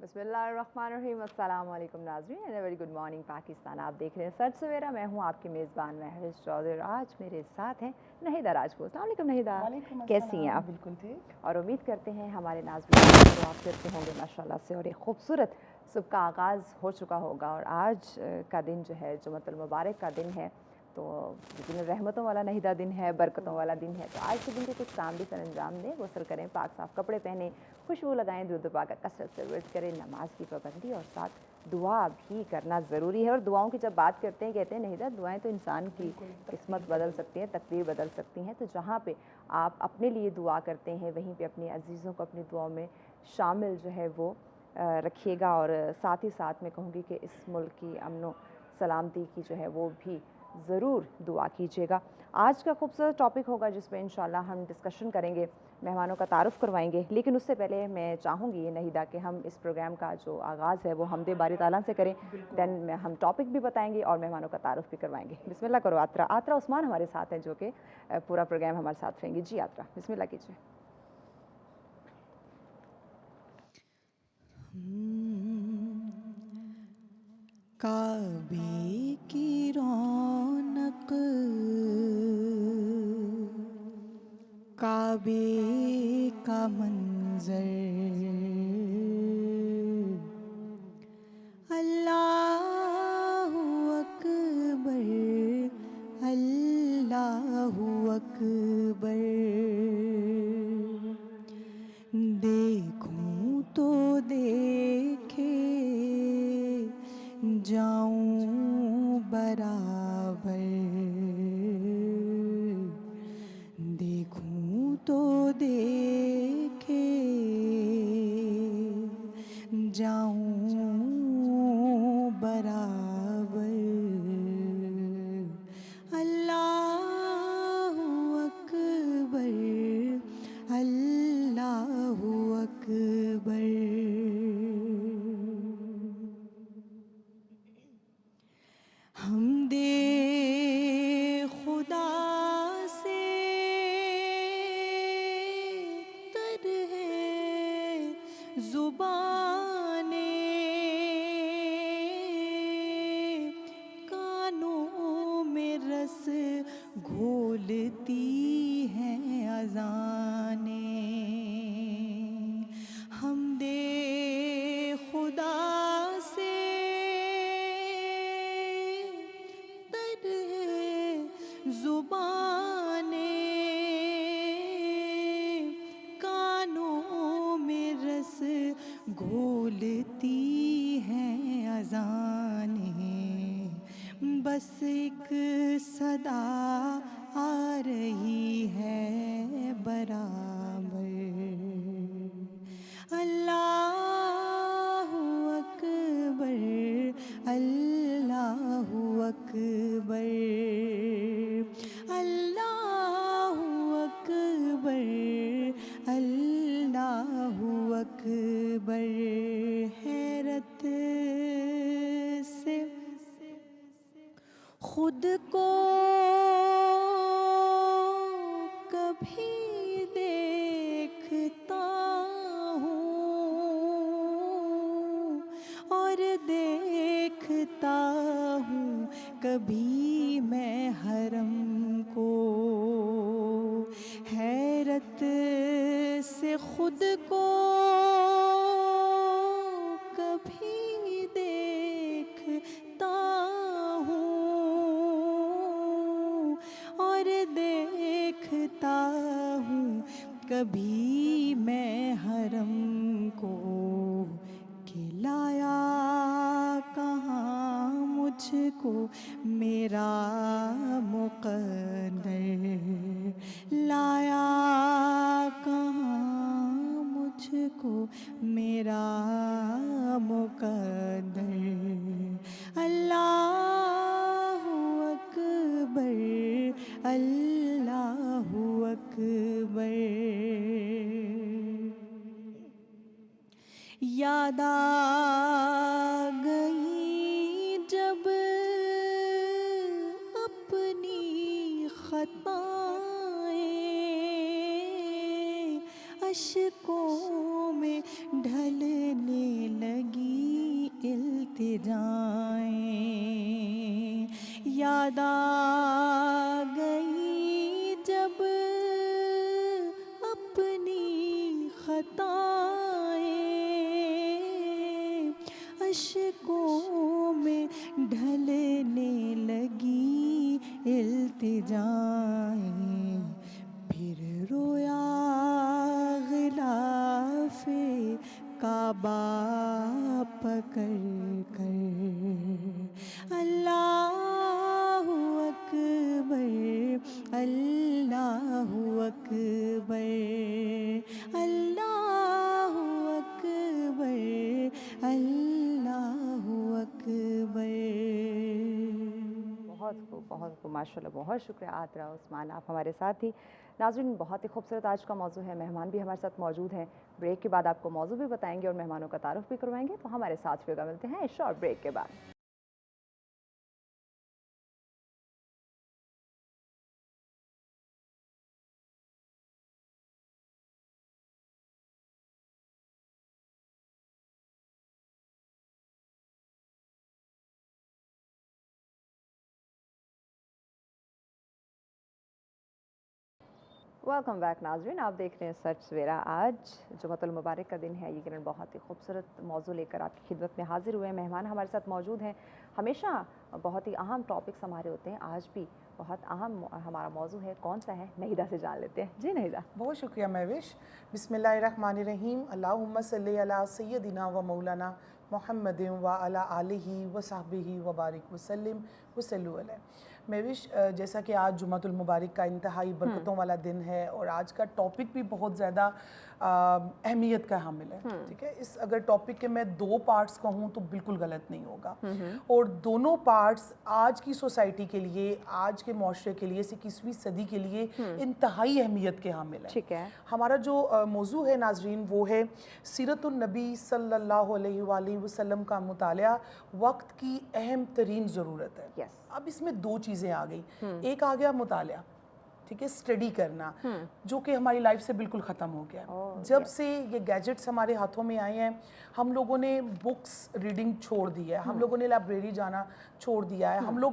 بسم اللہ الرحمن الرحیم. السلام علیکم ناظرین and very good morning Pakistan. آپ دیکھ رہے ہیں سچ سویرا. میں ہوں آپ کی میزبان مہوش چودھری. آج میرے ساتھ ہیں نہیدہ راجپوت. السلام علیکم نہیدہ, کیسی ہیں آپ؟ بالکل ٹھیک. اور امید کرتے ہیں ہمارے ناظرین کو آپ کرتے ہوں گے ماشاءاللہ سے, اور ایک خوبصورت صبح کا آغاز ہو چکا ہوگا. اور آج کا دن جو ہے جمعۃ المبارک کا دن ہے, تو دن رحمتوں والا نہیدہ دن ہے, برکتوں والا دن ہے. تو آج کے دن کے کچھ کام بھی سر انجام دیں, غسل کریں, پاک صاف کپڑے پہنیں, خوشبو لگائیں, درود پاک کا کثرت سے ورد کریں, نماز کی پابندی اور ساتھ دعا بھی کرنا ضروری ہے. اور دعاؤں کی جب بات کرتے ہیں, کہتے ہیں نہیدہ دعائیں تو انسان کی قسمت بدل سکتی ہیں, تقدیر بدل سکتی ہیں. تو جہاں پہ آپ اپنے لیے دعا کرتے ہیں وہیں پہ اپنے عزیزوں کو اپنی دعاؤں میں شامل جو ہے وہ رکھیے گا. اور ساتھ ہی ساتھ میں کہوں گی کہ اس ملک کی امن و سلامتی کی جو ہے وہ بھی ضرور دعا کیجیے گا. آج کا خوبصورت ٹاپک ہوگا جس پہ انشاءاللہ ہم ڈسکشن کریں گے, مہمانوں کا تعارف کروائیں گے. لیکن اس سے پہلے میں چاہوں گی نہیدہ کہ ہم اس پروگرام کا جو آغاز ہے وہ حمد باری تعالیٰ سے کریں. دین ہم ٹاپک بھی بتائیں گے اور مہمانوں کا تعارف بھی کروائیں گے. بسم اللہ کرو. آترا عثمان ہمارے ساتھ ہیں جو کہ پورا پروگرام ہمارے ساتھ رہیں گی. جی آترا, بسم اللہ کیجیے. کعبے کی رونق, کعبے کا منظر, اللہ اکبر, اللہ اکبر. دیکھوں تو دیکھے جاؤں برابر, دیکھوں تو دیکھے جاؤں برابر. اللہ اکبر, اللہ اکبر. حمد خدا سے تر ہے زبانیں, کانوں میں رس گھولتی ہیں اذانیں. حمد خدا سے تر ہے زبانیں, کانوں میں رس گھولتی ہیں اذانیں. بس ایک صدا آ رہی ہے برابر, اللہ اکبر, اللہ اکبر, اللہ اکبر, اللہ اکبر. حیرت سے خود کو کبھی دیکھتا ہوں اور دیکھتا ہوں کبھی میں حرم کو. حیرت سے خود کو کبھی دیکھتا ہوں اور دیکھتا ہوں کبھی میں حرم کو. کہ لایا کہاں مجھ کو میرا مقدر, لایا کہاں مجھ کو میرا مقدر. اللہ اکبر, اللہ اکبر. یاد آ گئی جب اپنی خطائیں, اشکوں میں ڈھلنے لگی याद आ गई जब अपनी खताएं अश्कों में ढलने लगी इल्तिजाएं, फिर रोया गिलाफे काबा पकड़ कर, अल्लाहु अकबर, अल्लाहु अकबर, अल्लाहु अकबर, अल्लाहु अकबर। बहुत खूब माशाल्लाह, बहुत शुक्रिया आतरा उस्मान, आप हमारे साथ थी। नाज़रीन, बहुत ही खूबसूरत आज का मौजू है, मेहमान भी हमारे साथ मौजूद हैं। ब्रेक के बाद आपको मौजू भी बताएंगे और मेहमानों का तारुफ भी करवाएंगे, तो हमारे साथ फिर मिलते हैं शॉर्ट ब्रेक के बाद। वेलकम बैक नाज़रीन, आप देख रहे हैं सच सवेरा। आज जुमअतुल मुबारक का दिन है, यकीनन बहुत ही खूबसूरत मौजू लेकर आपकी खिदमत में हाजिर हुए हैं। मेहमान हमारे साथ मौजूद हैं। हमेशा बहुत ही अहम टॉपिक्स हमारे होते हैं, आज भी बहुत अहम हमारा मौजू है। कौन सा है, नहीदा से जान लेते हैं। जी नहीदा। बहुत शुक्रिया महविश। बिस्मिल्लाहिर्रहमानिर्रहीम। अल्लाहुम्मा सल्ली अला सय्यदिना व मौलाना मुहम्मदिन व अला आलिहि व सहबिहि व बारिक वसल्लिम वसल्लु अलैहि। महविश, जैसा कि आज जुमातुल मुबारक का इंतहाई बरकतों वाला दिन है और आज का टॉपिक भी बहुत ज़्यादा अहमियत का हामिल है, ठीक है। इस अगर टॉपिक के मैं दो पार्ट्स कहूँ तो बिल्कुल गलत नहीं होगा, और दोनों पार्ट्स आज की सोसाइटी के लिए, आज के माशरे के लिए, 21वीं सदी के लिए इंतहाई अहमियत के हामिल है। ठीक है। हमारा जो मौजू है नाजरीन, वो है सीरतुन नबी सल्लल्लाहु अलैहि वसल्लम का मुतालिया वक्त की अहम तरीन ज़रूरत है। यस। अब इसमें दो चीज़ें आ गई, एक आ गया मुतालिया, ठीक है, स्टडी करना, जो कि हमारी लाइफ से बिल्कुल ख़त्म हो गया। जब से ये गैजेट्स हमारे हाथों में आए हैं, हम लोगों ने बुक्स रीडिंग छोड़ दी है, हम लोगों ने लाइब्रेरी जाना छोड़ दिया है, हम लोग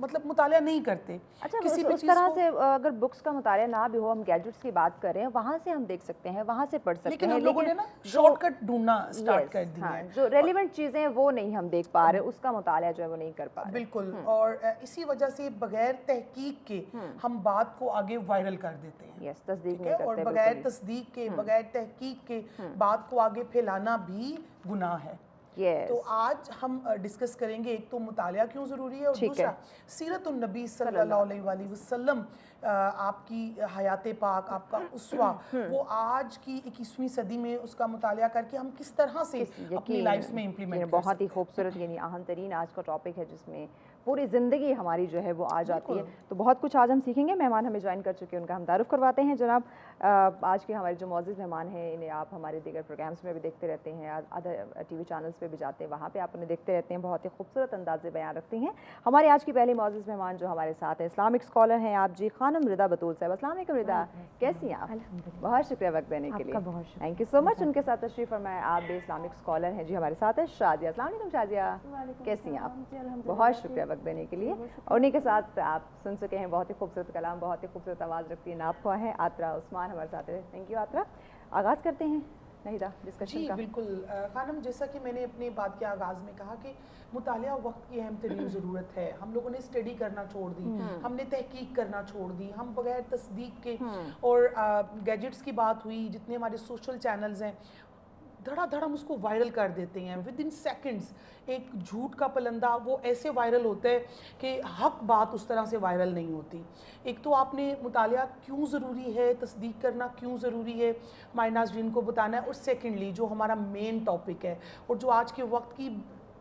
मतलब मुतालिया नहीं करते। अच्छा, किसी उस तरह से अगर बुक्स का मुतालिया ना भी हो, हम गैजेट्स की बात करें, वहाँ से हम देख सकते हैं, वहाँ से पढ़ सकते हैं, लेकिन हम लोगों ने ना शॉर्टकट ढूंढना स्टार्ट कर दिया है। जो रेलिवेंट चीज़ें वो नहीं हम देख पा रहे, उसका मुतालिया जो है वो नहीं कर पा रहे। बिल्कुल, और इसी वजह से बगैर तहकीक के हम बात को आगे वायरल कर देते हैं। यस, तस्दीक नहीं करते, और बगैर तस्दीक के, बगैर तहकीक के बात को आगे फैलाना भी गुनाह है। तो आज हम डिस्कस करेंगे, एक तो मुतालिया क्यों ज़रूरी है, और दूसरा सीरतुन नबी सल्लल्लाहु अलैहि वसल्लम, आपकी हयात पाक, आपका उसवा, वो आज की 21वीं सदी में उसका मुतालिया करके हम किस तरह से अपनी लाइफ में इम्प्लीमेंट कर सकते हैं। बहुत ही खूबसूरत, यानी अहम तरीन आज का टॉपिक है, जिसमें पूरी ज़िंदगी हमारी जो है वो आ जाती है। तो बहुत कुछ आज हम सीखेंगे। मेहमान हमें ज्वाइन कर चुके हैं, उनका हम तारुफ करवाते हैं। जनाब, आज के हमारे जो मौजूद मेहमान हैं, इन्हें आप हमारे दीगर प्रोग्राम्स में भी देखते रहते हैं, अदर टीवी चैनल्स पे भी जाते हैं, वहाँ पे आप उन्हें देखते रहते हैं, बहुत ही खूबसूरत अंदाज़े बयान रखती हैं। हमारे आज की पहली मौजूद मेहमान जो हमारे साथ हैं, इस्लामिक स्कॉलर हैं आप जी, खानम रिदा बतूल साहब। अस्सलाम वालेकुम रिदा, कैसी हैं आप? बहुत शुक्रिया वक्त देने के लिए, थैंक यू सो मच। उनके साथ तशरीफ़ फरमाएं, आप भी इस्लामिक स्कॉलर हैं जी। हमारे साथ है शाजिया। अस्सलाम वालेकुम शाजिया, कैसी हैं आप? बहुत शुक्रिया वक्त देने के लिए। और उन्हीं के साथ आप सुन चुके हैं बहुत ही खूबसूरत कलाम, बहुत ही खूबसूरत आवाज़ रखती है, नापख्वा है आतरा उस्मान हमारे साथ है। थैंक यू आतरा। आगाज़ करते हैं नहीदा डिस्कशन का। बिल्कुल खानम, जैसा कि मैंने अपनी बात के आगाज़ में कहा कि मुतालिया वक्त की अहम तरीन ज़रूरत है। हम लोगों ने स्टडी करना छोड़ दी, हमने तहकीक करना छोड़ दी, हम बगैर तस्दीक के, और गैजेट्स की बात हुई, जितने हमारे सोशल चैनल्स हैं, धड़ाधड़ हम उसको वायरल कर देते हैं। विद इन सेकेंड्स एक झूठ का पलंदा वो ऐसे वायरल होता है कि हक बात उस तरह से वायरल नहीं होती। एक तो आपने मुतालिया क्यों ज़रूरी है, तस्दीक करना क्यों ज़रूरी है, हमारे नाज़रीन को बताना है, और सेकेंडली जो हमारा मेन टॉपिक है और जो आज के वक्त की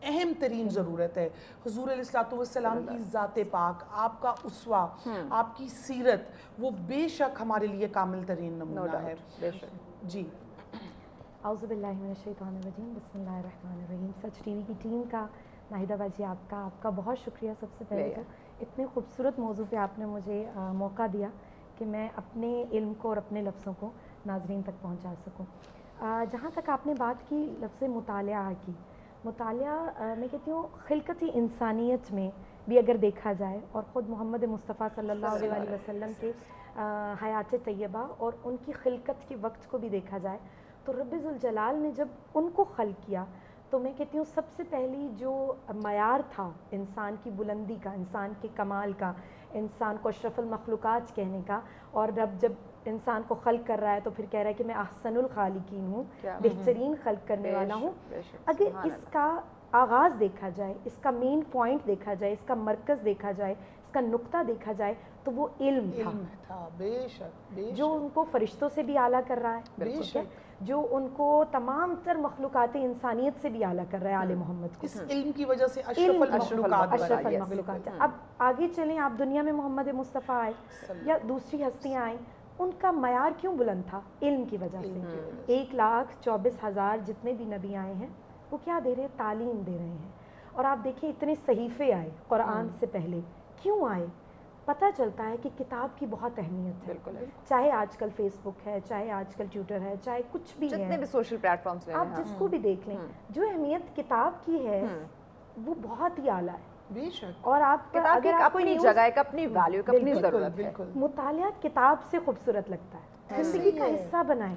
अहम तरीन ज़रूरत है, हुज़ूर अलैहिस्सलाम की ज़ात पाक, आपका उसवा, आपकी सीरत, वो बेशक हमारे लिए कामिल तरीन नमूना है। जी, औज़ुबिल्लाहिमिनश्शैतानिर्रजीम, बिस्मिल्लाहिर्रहमानिर्रहीम। सच टीवी की टीम का, नाहिदा बाजी आपका बहुत शुक्रिया। सबसे पहले तो इतने खूबसूरत मौजू पे आपने मुझे मौका दिया कि मैं अपने इल्म को और अपने लफ्ज़ों को नाज़रीन तक पहुंचा सकूं। जहाँ तक आपने बात की लफ्ज़ मुतालिया की, मुतालिया मैं कहती हूँ खिलकती इंसानियत में بھی اگر دیکھا جائے اور خود محمد مصطفیٰ صلی اللہ علیہ وسلم کے حیات طیبہ اور ان کی خلقت کے وقت کو بھی دیکھا جائے تو رب ذوالجلال نے جب ان کو خلق کیا تو میں کہتی ہوں سب سے پہلی جو معیار تھا انسان کی بلندی کا، انسان کے کمال کا، انسان کو اشرف المخلوقات کہنے کا، اور رب جب انسان کو خلق کر رہا ہے تو پھر کہہ رہا ہے کہ میں احسن الخالقین ہوں، بہترین خلق کرنے والا ہوں. اگر اس کا آغاز دیکھا جائے، اس کا مین پوائنٹ دیکھا جائے، اس کا مرکز دیکھا جائے، اس کا نقطہ دیکھا جائے تو وہ علم تھا. بے شک جو ان کو فرشتوں سے بھی اعلیٰ کر رہا ہے، جو ان کو تمام تر مخلوقات انسانیت سے بھی اعلیٰ کر رہا ہے آل محمد کو. اس علم کی وجہ سے اشرف المخلوقات. اب آگے چلیں، آپ دنیا میں محمد مصطفیٰ آئے یا دوسری ہستیاں آئیں، ان کا معیار کیوں بلند تھا؟ علم کی وجہ سے. 1,24,000 جتنے بھی نبی آئے ہیں وہ کیا دے رہے ہیں؟ تعلیم دے رہے ہیں. اور آپ دیکھیں اتنے صحیفے آئے قرآن سے پہلے، کیوں آئے؟ پتہ چلتا ہے کہ کتاب کی بہت اہمیت ہے. چاہے آج کل فیس بک ہے، چاہے آج کل ٹویٹر ہے، چاہے کچھ بھی ہے، جتنے بھی سوشل پلیٹ فارمز ہیں، آپ جس کو بھی دیکھ لیں، جو اہمیت کتاب کی ہے وہ بہت ہی اعلیٰ ہے. بے شک. اور آپ کتاب کی اپنی جگہ، ایک اپنی ویلیو، ایک اپنی ضرورت ہے. مطالعہ کتاب سے خوبصورت لگتا ہے، زندگی کا حصہ بنائیں.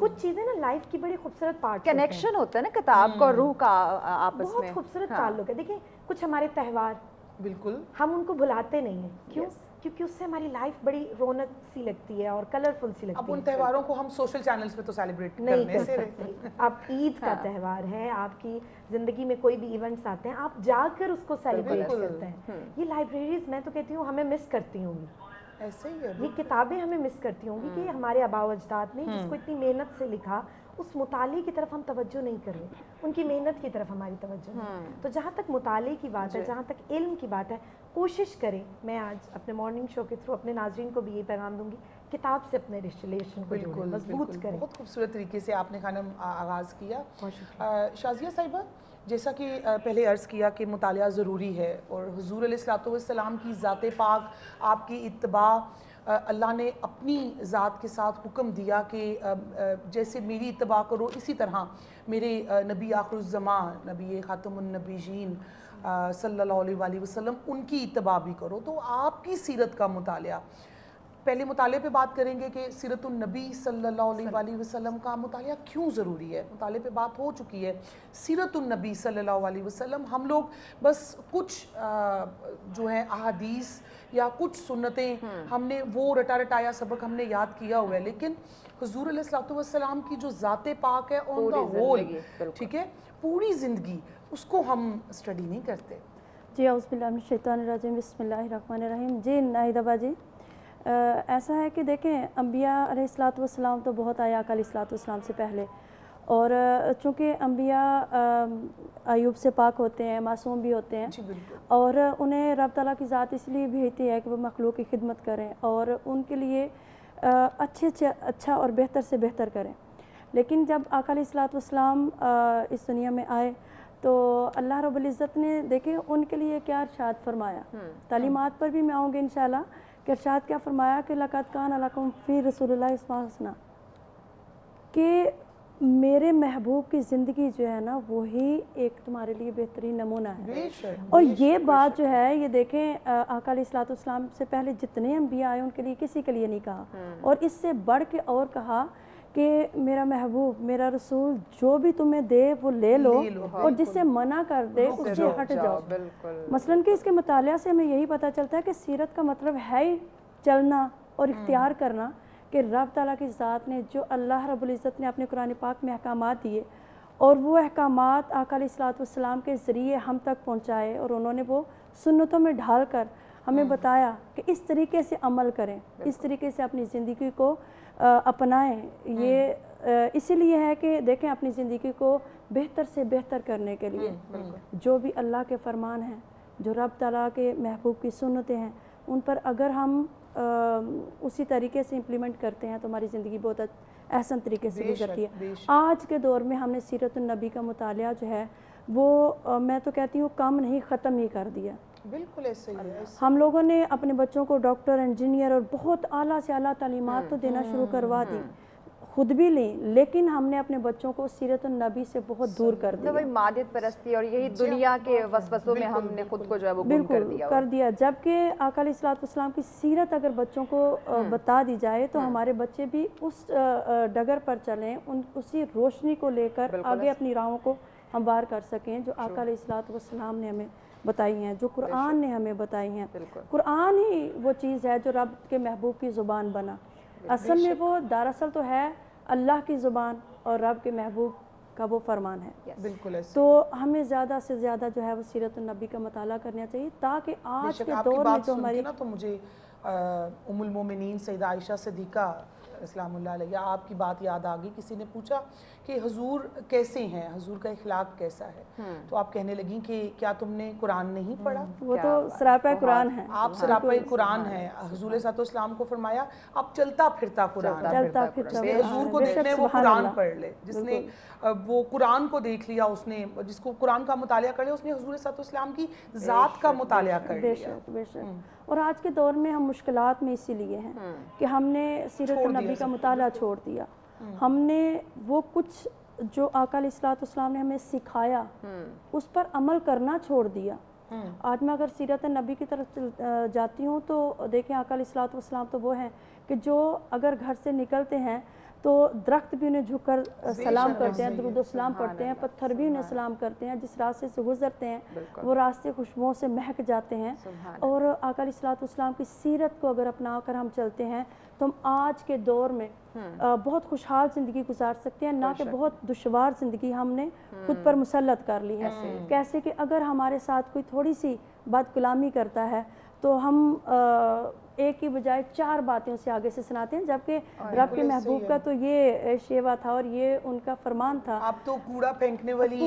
کچھ چیزیں نا لائف کی بڑی خوبصورت پارٹ، کنیکشن ہوتا ہے نا کتاب کا اور روح کا آپس میں، بہت خوبصورت تعلق ہے. دیکھیں کچھ ہمارے تہوار، بالکل ہم ان کو بھلاتے نہیں ہیں. کیوں؟ کیونکہ اس سے ہماری لائف بڑی رونق سی لگتی ہے اور کلرفل سی لگتی ہے. اب ان تہواروں کو ہم سوشل چینلز پہ تو سیلیبریٹ نہیں کر سکتے. اب عید کا تہوار ہے، آپ کی زندگی میں کوئی بھی ایونٹس آتے ہیں، آپ جا کر اس کو سیلیبریٹ کرتے ہیں. یہ لائبریریز میں تو کہتی ہوں ہمیں مس کرتی ہوں گی، ایسے ہی ہے. یہ کتابیں ہمیں مس کرتی ہوں گی کہ ہمارے آباء و اجداد نے جس کو اتنی محنت سے لکھا، اس مطالعے کی طرف ہم توجہ نہیں کر رہے، ان کی محنت کی طرف ہماری توجہ نہیں. تو جہاں تک مطالعے کی بات ہے، جہاں تک علم کی بات ہے، کوشش کریں. میں آج اپنے مارننگ شو کے تھرو اپنے ناظرین کو بھی یہ پیغام دوں گی، کتاب سے اپنے ریلیشن کو جوڑیں، مضبوط کریں. بہت خوبصورت طریقے سے آپ نے خانم آغاز کیا. شازیہ صاحبہ، جیسا کہ پہلے عرض کیا کہ مطالعہ ضروری ہے، اور حضور علیہ الصلوۃ والسلام کی ذات پاک، آپ کی اتباع، اللہ نے اپنی ذات کے ساتھ حکم دیا کہ جیسے میری اتباع کرو اسی طرح میرے نبی آخر الزمان، نبی خاتم النبیین صلی اللہ علیہ وآلہ وسلم، ان کی اتباع بھی کرو. تو آپ کی سیرت کا مطالعہ، پہلے مطالعے پہ بات کریں گے کہ سیرت النبی صلی اللہ علیہ وآلہ وسلم کا مطالعہ کیوں ضروری ہے. مطالعے پہ بات ہو چکی ہے. سیرت النبی صلی اللہ علیہ وسلم، ہم لوگ بس کچھ جو ہیں احادیث یا کچھ سنتیں ہم نے وہ رٹا رٹایا سبق ہم نے یاد کیا ہوا ہے، لیکن حضور علیہ الصلوۃ والسلام کی جو ذات پاک ہے آن دا ہول، ٹھیک ہے، پوری زندگی، اس کو ہم اسٹڈی نہیں کرتے. جی اعوذ باللہ من الشیطان الرجیم، بسم اللہ الرحمن الرحیم. جی ناہیدہ باجی، ایسا ہے کہ دیکھیں انبیاء علیہ الصلوۃ والسلام تو بہت آئے آقا علیہ الصلوۃ والسلام سے پہلے، اور چونکہ انبیاء ایوب سے پاک ہوتے ہیں، معصوم بھی ہوتے ہیں، اور انہیں رب تعالیٰ کی ذات اس لیے بھیجتی ہے کہ وہ مخلوق کی خدمت کریں اور ان کے لیے اچھا اور بہتر سے بہتر کریں. لیکن جب آقا علیہ الصلوۃ والسلام اس دنیا میں آئے تو اللہ رب العزت نے دیکھیں ان کے لیے کیا ارشاد فرمایا. تعلیمات پر بھی میں آؤں گی انشاءاللہ کہ ارشاد کیا فرمایا کہ لَقَدْ كَانَ لَكُمْ فِي رَسُولِ اللَّهِ أُسْوَةٌ حَسَنَةٌ، کہ میرے محبوب کی زندگی جو ہے نا وہی ایک تمہارے لیے بہترین نمونہ ہے. اور یہ بات جو ہے یہ دیکھیں آقا علیہ الصلوۃ والسلام سے پہلے جتنے انبیاء آئے ان کے لیے کسی کے لیے نہیں کہا، اور اس سے بڑھ کے اور کہا کہ میرا محبوب، میرا رسول جو بھی تمہیں دے وہ لے لو، اور جس سے منع کر دے اس سے ہٹ جاؤ. مثلاً کہ اس کے مطالعہ سے ہمیں یہی پتہ چلتا ہے کہ سیرت کا مطلب ہے ہی چلنا اور اختیار کرنا کہ رب تعالیٰ کی ذات نے جو اللہ رب العزت نے اپنے قرآن پاک میں احکامات دیے اور وہ احکامات آقا علیہ الصلوۃ والسلام کے ذریعے ہم تک پہنچائے، اور انہوں نے وہ سنتوں میں ڈھال کر ہمیں بتایا کہ اس طریقے سے عمل کریں، اس طریقے سے اپنی زندگی کو اپنائیں. یہ اسی لیے ہے کہ دیکھیں اپنی زندگی کو بہتر سے بہتر کرنے کے لیے جو بھی اللہ کے فرمان ہیں، جو رب تعالیٰ کے محبوب کی سنتیں ہیں، ان پر اگر ہم اسی طریقے سے امپلیمنٹ کرتے ہیں تو ہماری زندگی بہت احسن طریقے سے گزرتی ہے. آج کے دور میں ہم نے سیرت النبی کا مطالعہ جو ہے وہ میں تو کہتی ہوں کم نہیں ختم ہی کر دیا. بالکل ایسے ہی ہے. ہم لوگوں نے اپنے بچوں کو ڈاکٹر، انجینئر اور بہت اعلیٰ سے اعلیٰ تعلیمات تو دینا شروع کروا دی. खुद भी ली, लेकिन हमने अपने बच्चों को सीरत नबी से बहुत दूर कर तो दिया। वही मादियत परस्ती और यही दुनिया के वसवसों में हमने खुद को जो है वो गुम कर बिल्कुल दिया। कर दिया। जबकि आका अलैहिस्सलाम की सीरत अगर बच्चों को बता दी जाए तो हमारे बच्चे भी उस डगर पर चलें, उसी रोशनी को लेकर आगे अपनी राहों को हमवार कर सकें जो आका अलैहिस्सलाम ने हमें बताई हैं, जो कुरान ने हमें बताई हैं। कुरान ही वो चीज़ है जो रब के महबूब की ज़ुबान बना। असल में वो दरअसल तो है अल्लाह की ज़ुबान और रब के महबूब का वो फरमान है। बिल्कुल ऐसे। तो हमें ज़्यादा से ज़्यादा जो है वो सीरत नबी का मताला करना चाहिए, ताकि आज के आपकी दौर में बात जो सुन के हमारी ना तो मुझे उम्मुल मोमिनीन सैयदा आयशा सिद्दीक़ा इस्लामुल्लाह अलैहा आपकी बात याद आ गई। किसी ने पूछा कि हुजूर कैसे हैं, हुजूर का इखलाक कैसा है, तो आप कहने लगी कि क्या तुमने कुरान नहीं पढ़ा? वो तो सरापा कुरान है। आप सरापा कुरान है। हुजूर सल्लल्लाहु को फरमाया आप चलता फिरता कुरान है। चलता फिरता हुजूर को देखने वो कुरान पढ़ ले, जिसने वो कुरान को देख लिया, उसने जिसको कुरान का मुतालिया कर लिया, उसने हुजूर सल्लल्लाहु की ज़ात का मुतालिया कर लिया। बेशक बेशक। और आज के दौर में हम मुश्किलात में इसीलिए हैं कि हमने सीरत नबी का मुताला छोड़ दिया। हमने वो कुछ जो आका अलैहिस्सलाम ने हमें सिखाया उस पर अमल करना छोड़ दिया। आज मैं अगर सीरत नबी की तरफ जाती हूँ तो देखें आका अलैहिस्सलाम तो वो हैं कि जो अगर घर से निकलते हैं तो दरख्त भी उन्हें झुककर सलाम करते हैं, दुरूद सलाम पढ़ते हैं, पत्थर भी उन्हें सलाम करते हैं, जिस रास्ते से गुजरते हैं वो रास्ते खुशबुओं से महक जाते हैं। और आका अलैहिस्सलाम की सीरत को अगर अपना कर हम चलते हैं तो हम आज के दौर में बहुत खुशहाल ज़िंदगी गुजार सकते हैं, ना कि बहुत दुश्वार ज़िंदगी हमने खुद पर मुसल्लत कर ली है। कैसे कि अगर हमारे साथ कोई थोड़ी सी बदकुलामी करता है तो हम एक की बजाय 4 बातें उसे आगे से सुनाते हैं, जबकि रब के महबूब का तो ये शेवा था और ये उनका फरमान था। आप तो कूड़ा फेंकने वाली जो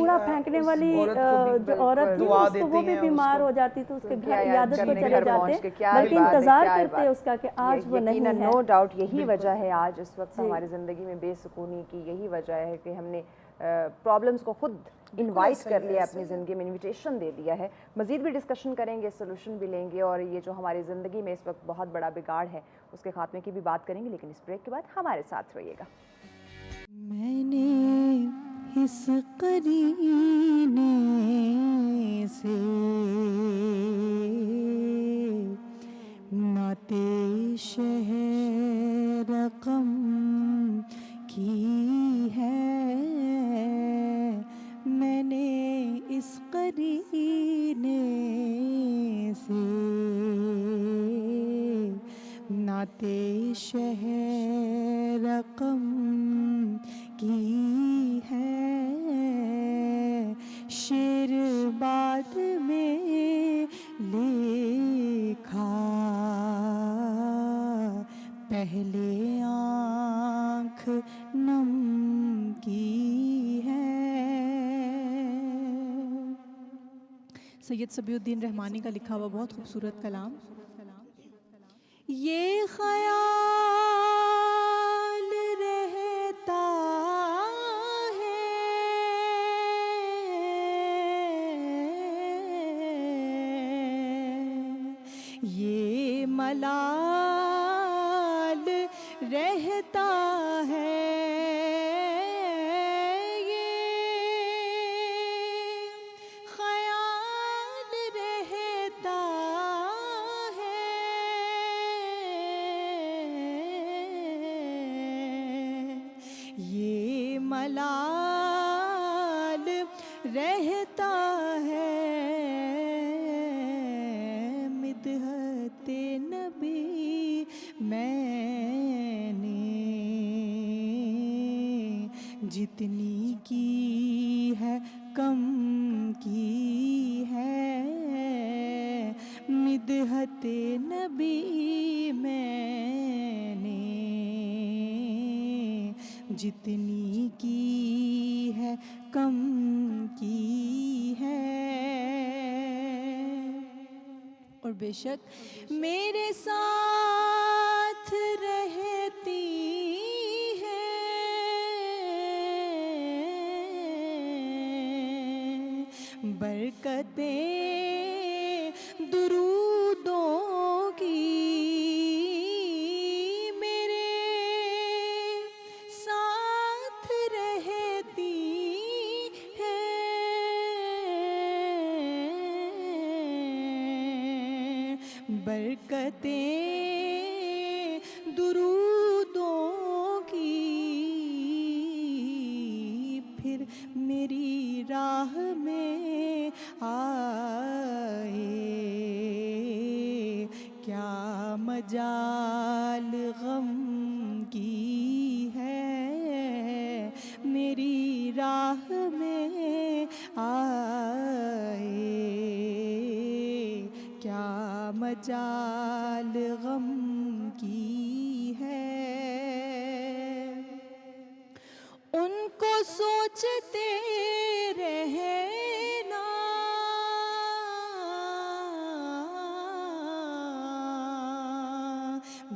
औरत थी उसको वो भी बीमार हो जाती तो उसके घर इयादत पे चले जाते, बल्कि इंतजार करते उसका कि आज वो नहीं है। नो डाउट यही वजह है आज इस वक्त हमारी ज़िंदगी में बेसुकूनी की, यही वजह है कि हमने प्रॉब्लम्स को खुद इनवाइट कर लिया, अपनी ज़िंदगी में इनविटेशन दे दिया है। मज़ीद भी डिस्कशन करेंगे, सोल्यूशन भी लेंगे और ये जो हमारी ज़िंदगी में इस वक्त बहुत बड़ा बिगाड़ है उसके खात्मे की भी बात करेंगे, लेकिन इस ब्रेक के बाद हमारे साथ रहिएगा। मैंने इस करीने से नाते शहर रकम की है, मैंने इस करीने से नाते शहर रकम की है, शेर बाद में लिखा पहले आँख नम की है। सैयद सबीउद्दीन रहमानी का लिखा हुआ बहुत खूबसूरत कलाम। ये ख्याल रहता है ये मलाल रहता है, मलाल रहता है, मिदहते नबी मैंने जितनी की है कम की है, मिदहते नबी मैंने जितनी की है कम की है। और बेशक मेरे साथ रहती हैं बरकतें दुरूदों की, मेरे साथ बरकतें दुरूदों की फिर मेरी राह में आए, क्या मजाल गम की है मेरी राह में आए, क्या मजाल गम की है। उनको सोचते रहना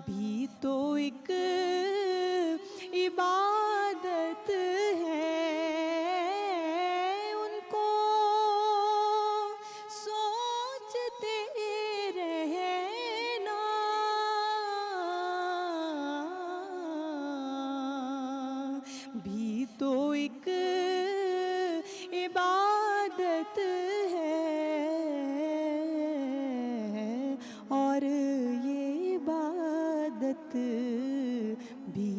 भी तो एक इबादत है, उनको सोचते रहना भी तो एक इबादत है, और ये इबादत भी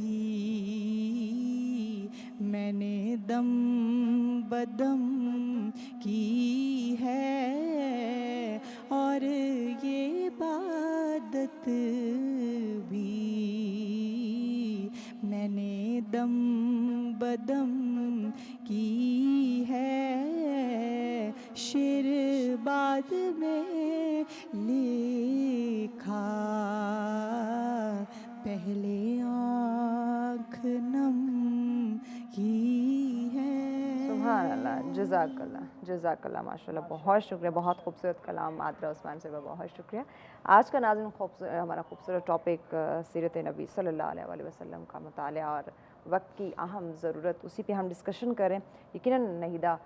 मैंने दम बदम की है, और ये इबादत भी मैंने दम बदम की है। शेर बाद में लिखा पहले आँख नम की है। सुभान अल्लाह, जज़ाकल्लाह माशाल्लाह, बहुत शुक्रिया, बहुत खूबसूरत कलाम आतरा उस्मान से, बहुत शुक्रिया। आज का नाज़रीन हमारा खूबसूरत टॉपिक सीरत नबी सल्लल्लाहु अलैहि वसल्लम का मुतालिया और वक्त की अहम ज़रूरत, उसी पे हम डिस्कशन करें। यकीनन नहीदा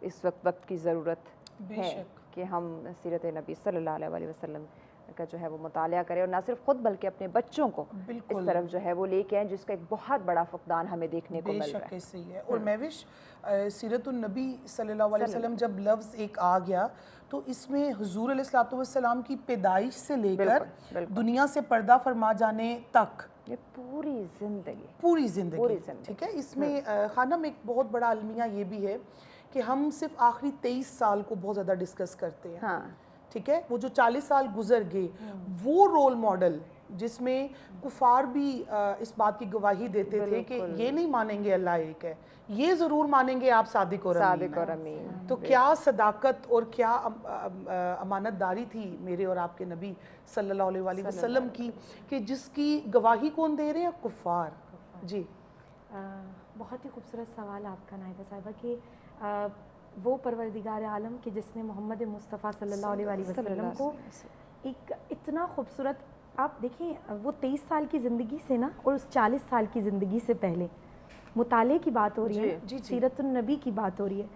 इस वक्त की ज़रूरत है कि हम सीरत नबी सल्लल्लाहु अलैहि वसल्लम का जो है वो मुतालिया करें, और ना सिर्फ ख़ुद बल्कि अपने बच्चों को इस तरफ जो है वो लेके आएँ, जिसका एक बहुत बड़ा फुकदान हमें देखने को मिल रहा है। सही है। और महविश सीरतुन नबी सल्लल्लाहु अलैहि वसल्लम जब लफ्ज़ एक आ गया तो इसमें हुज़ूर अलैहिस्सलातु वस्सलाम की पैदाइश से लेकर दुनिया से पर्दा फरमा जाने तक ये पूरी ज़िंदगी, ठीक है। इसमें खानम एक बहुत बड़ा अलमिया ये भी है कि हम सिर्फ आखिरी 23 साल को बहुत ज़्यादा डिस्कस करते हैं। हाँ, ठीक है, वो जो 40 साल गुजर गए, वो रोल मॉडल जिसमें कुफार भी इस बात की गवाही देते थे कि ये नहीं मानेंगे अल्लाह एक है, ये ज़रूर मानेंगे आप सादिक और अमीन। तो क्या सदाकत और क्या अमानतदारी थी मेरे और आपके नबी सल्लल्लाहु अलैहि वसल्लम की, कि जिसकी गवाही कौन दे रहे हैं? कुफार। जी, बहुत ही खूबसूरत सवाल आपका नाहिदा साहिबा कि वो परवरदिगार आलम कि जिसने मोहम्मद मुस्तफ़ा सल्लल्लाहु अलैहि वसल्लम को एक इतना खूबसूरत, आप देखिए वो 23 साल की ज़िंदगी से ना, और उस 40 साल की ज़िंदगी से पहले मुताले की बात हो रही है, सीरतुन नबी की बात हो रही है।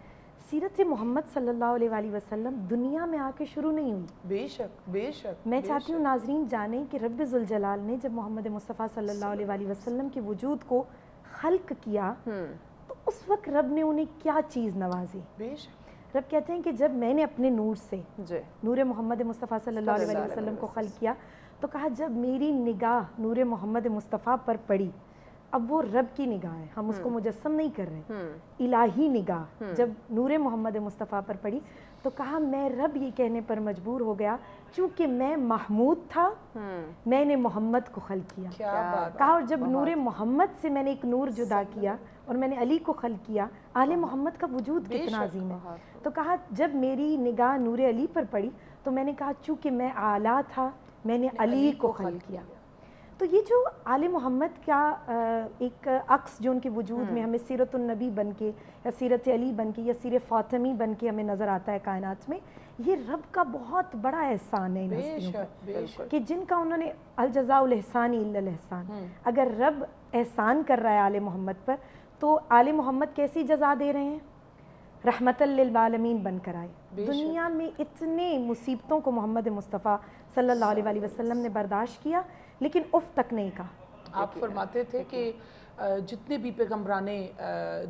सीरत मोहम्मद सल्लल्लाहु अलैहि वसल्लम दुनिया में आके शुरू नहीं हुई। बेशक बेशक। मैं चाहती हूँ नाजरीन जाने कि रब्ब ज़ुल जलाल ने जब मोहम्मद मुस्तफ़ा सल्लल्लाहु अलैहि वसल्लम के वजूद को खल्क किया तो उस वक्त रब ने उन्हें क्या चीज़ नवाजी। रब कहते हैं कि जब मैंने अपने नूर से नूर मोहम्मद मुस्तफ़ा सल्लल्लाहु अलैहि वसल्लम को खल्क किया तो कहा जब मेरी निगाह नूर मोहम्मद मुस्तफ़ा पर पड़ी, अब वो रब की निगाह है, हम उसको मुजस्सम नहीं कर रहे, इलाही निगाह जब नूर मोहम्मद मुस्तफ़ा पर पड़ी तो कहा मैं रब ये कहने पर मजबूर हो गया चूँकि मैं महमूद था, मैंने मोहम्मद को खल्क किया। कहा और जब नूर मोहम्मद से मैंने एक नूर जुदा किया और मैंने अली को खल्क किया, आले मोहम्मद का वजूद कितना अजीम है। तो कहा जब मेरी निगाह नूर अली पर पड़ी तो मैंने कहा चूँकि मैं आला था, मैंने अली को खल्क किया। तो ये जो आले मोहम्मद का एक अक्स जो उनके वजूद में हमें सीरतुन नबी बन के या सीरत अली बन के या सीर फ़ातिमी बन के हमें नज़र आता है कायनात में, ये रब का बहुत बड़ा एहसान है इन हस्तियों पर कि जिनका उन्होंने अल जज़ाउल एहसान इल्लल एहसान। अगर रब एहसान कर रहा है आले मोहम्मद पर तो आले मोहम्मद कैसी जज़ा दे रहे हैं? रहमतल लिल आलमीन बनकर आए। दुनिया में इतने मुसीबतों को मोहम्मद मुस्तफ़ा सल्लल्लाहु अलैहि वसल्लम ने बर्दाश्त किया लेकिन उफ तक नहीं कहा। आप फरमाते थे कि जितने भी पैगम्बराने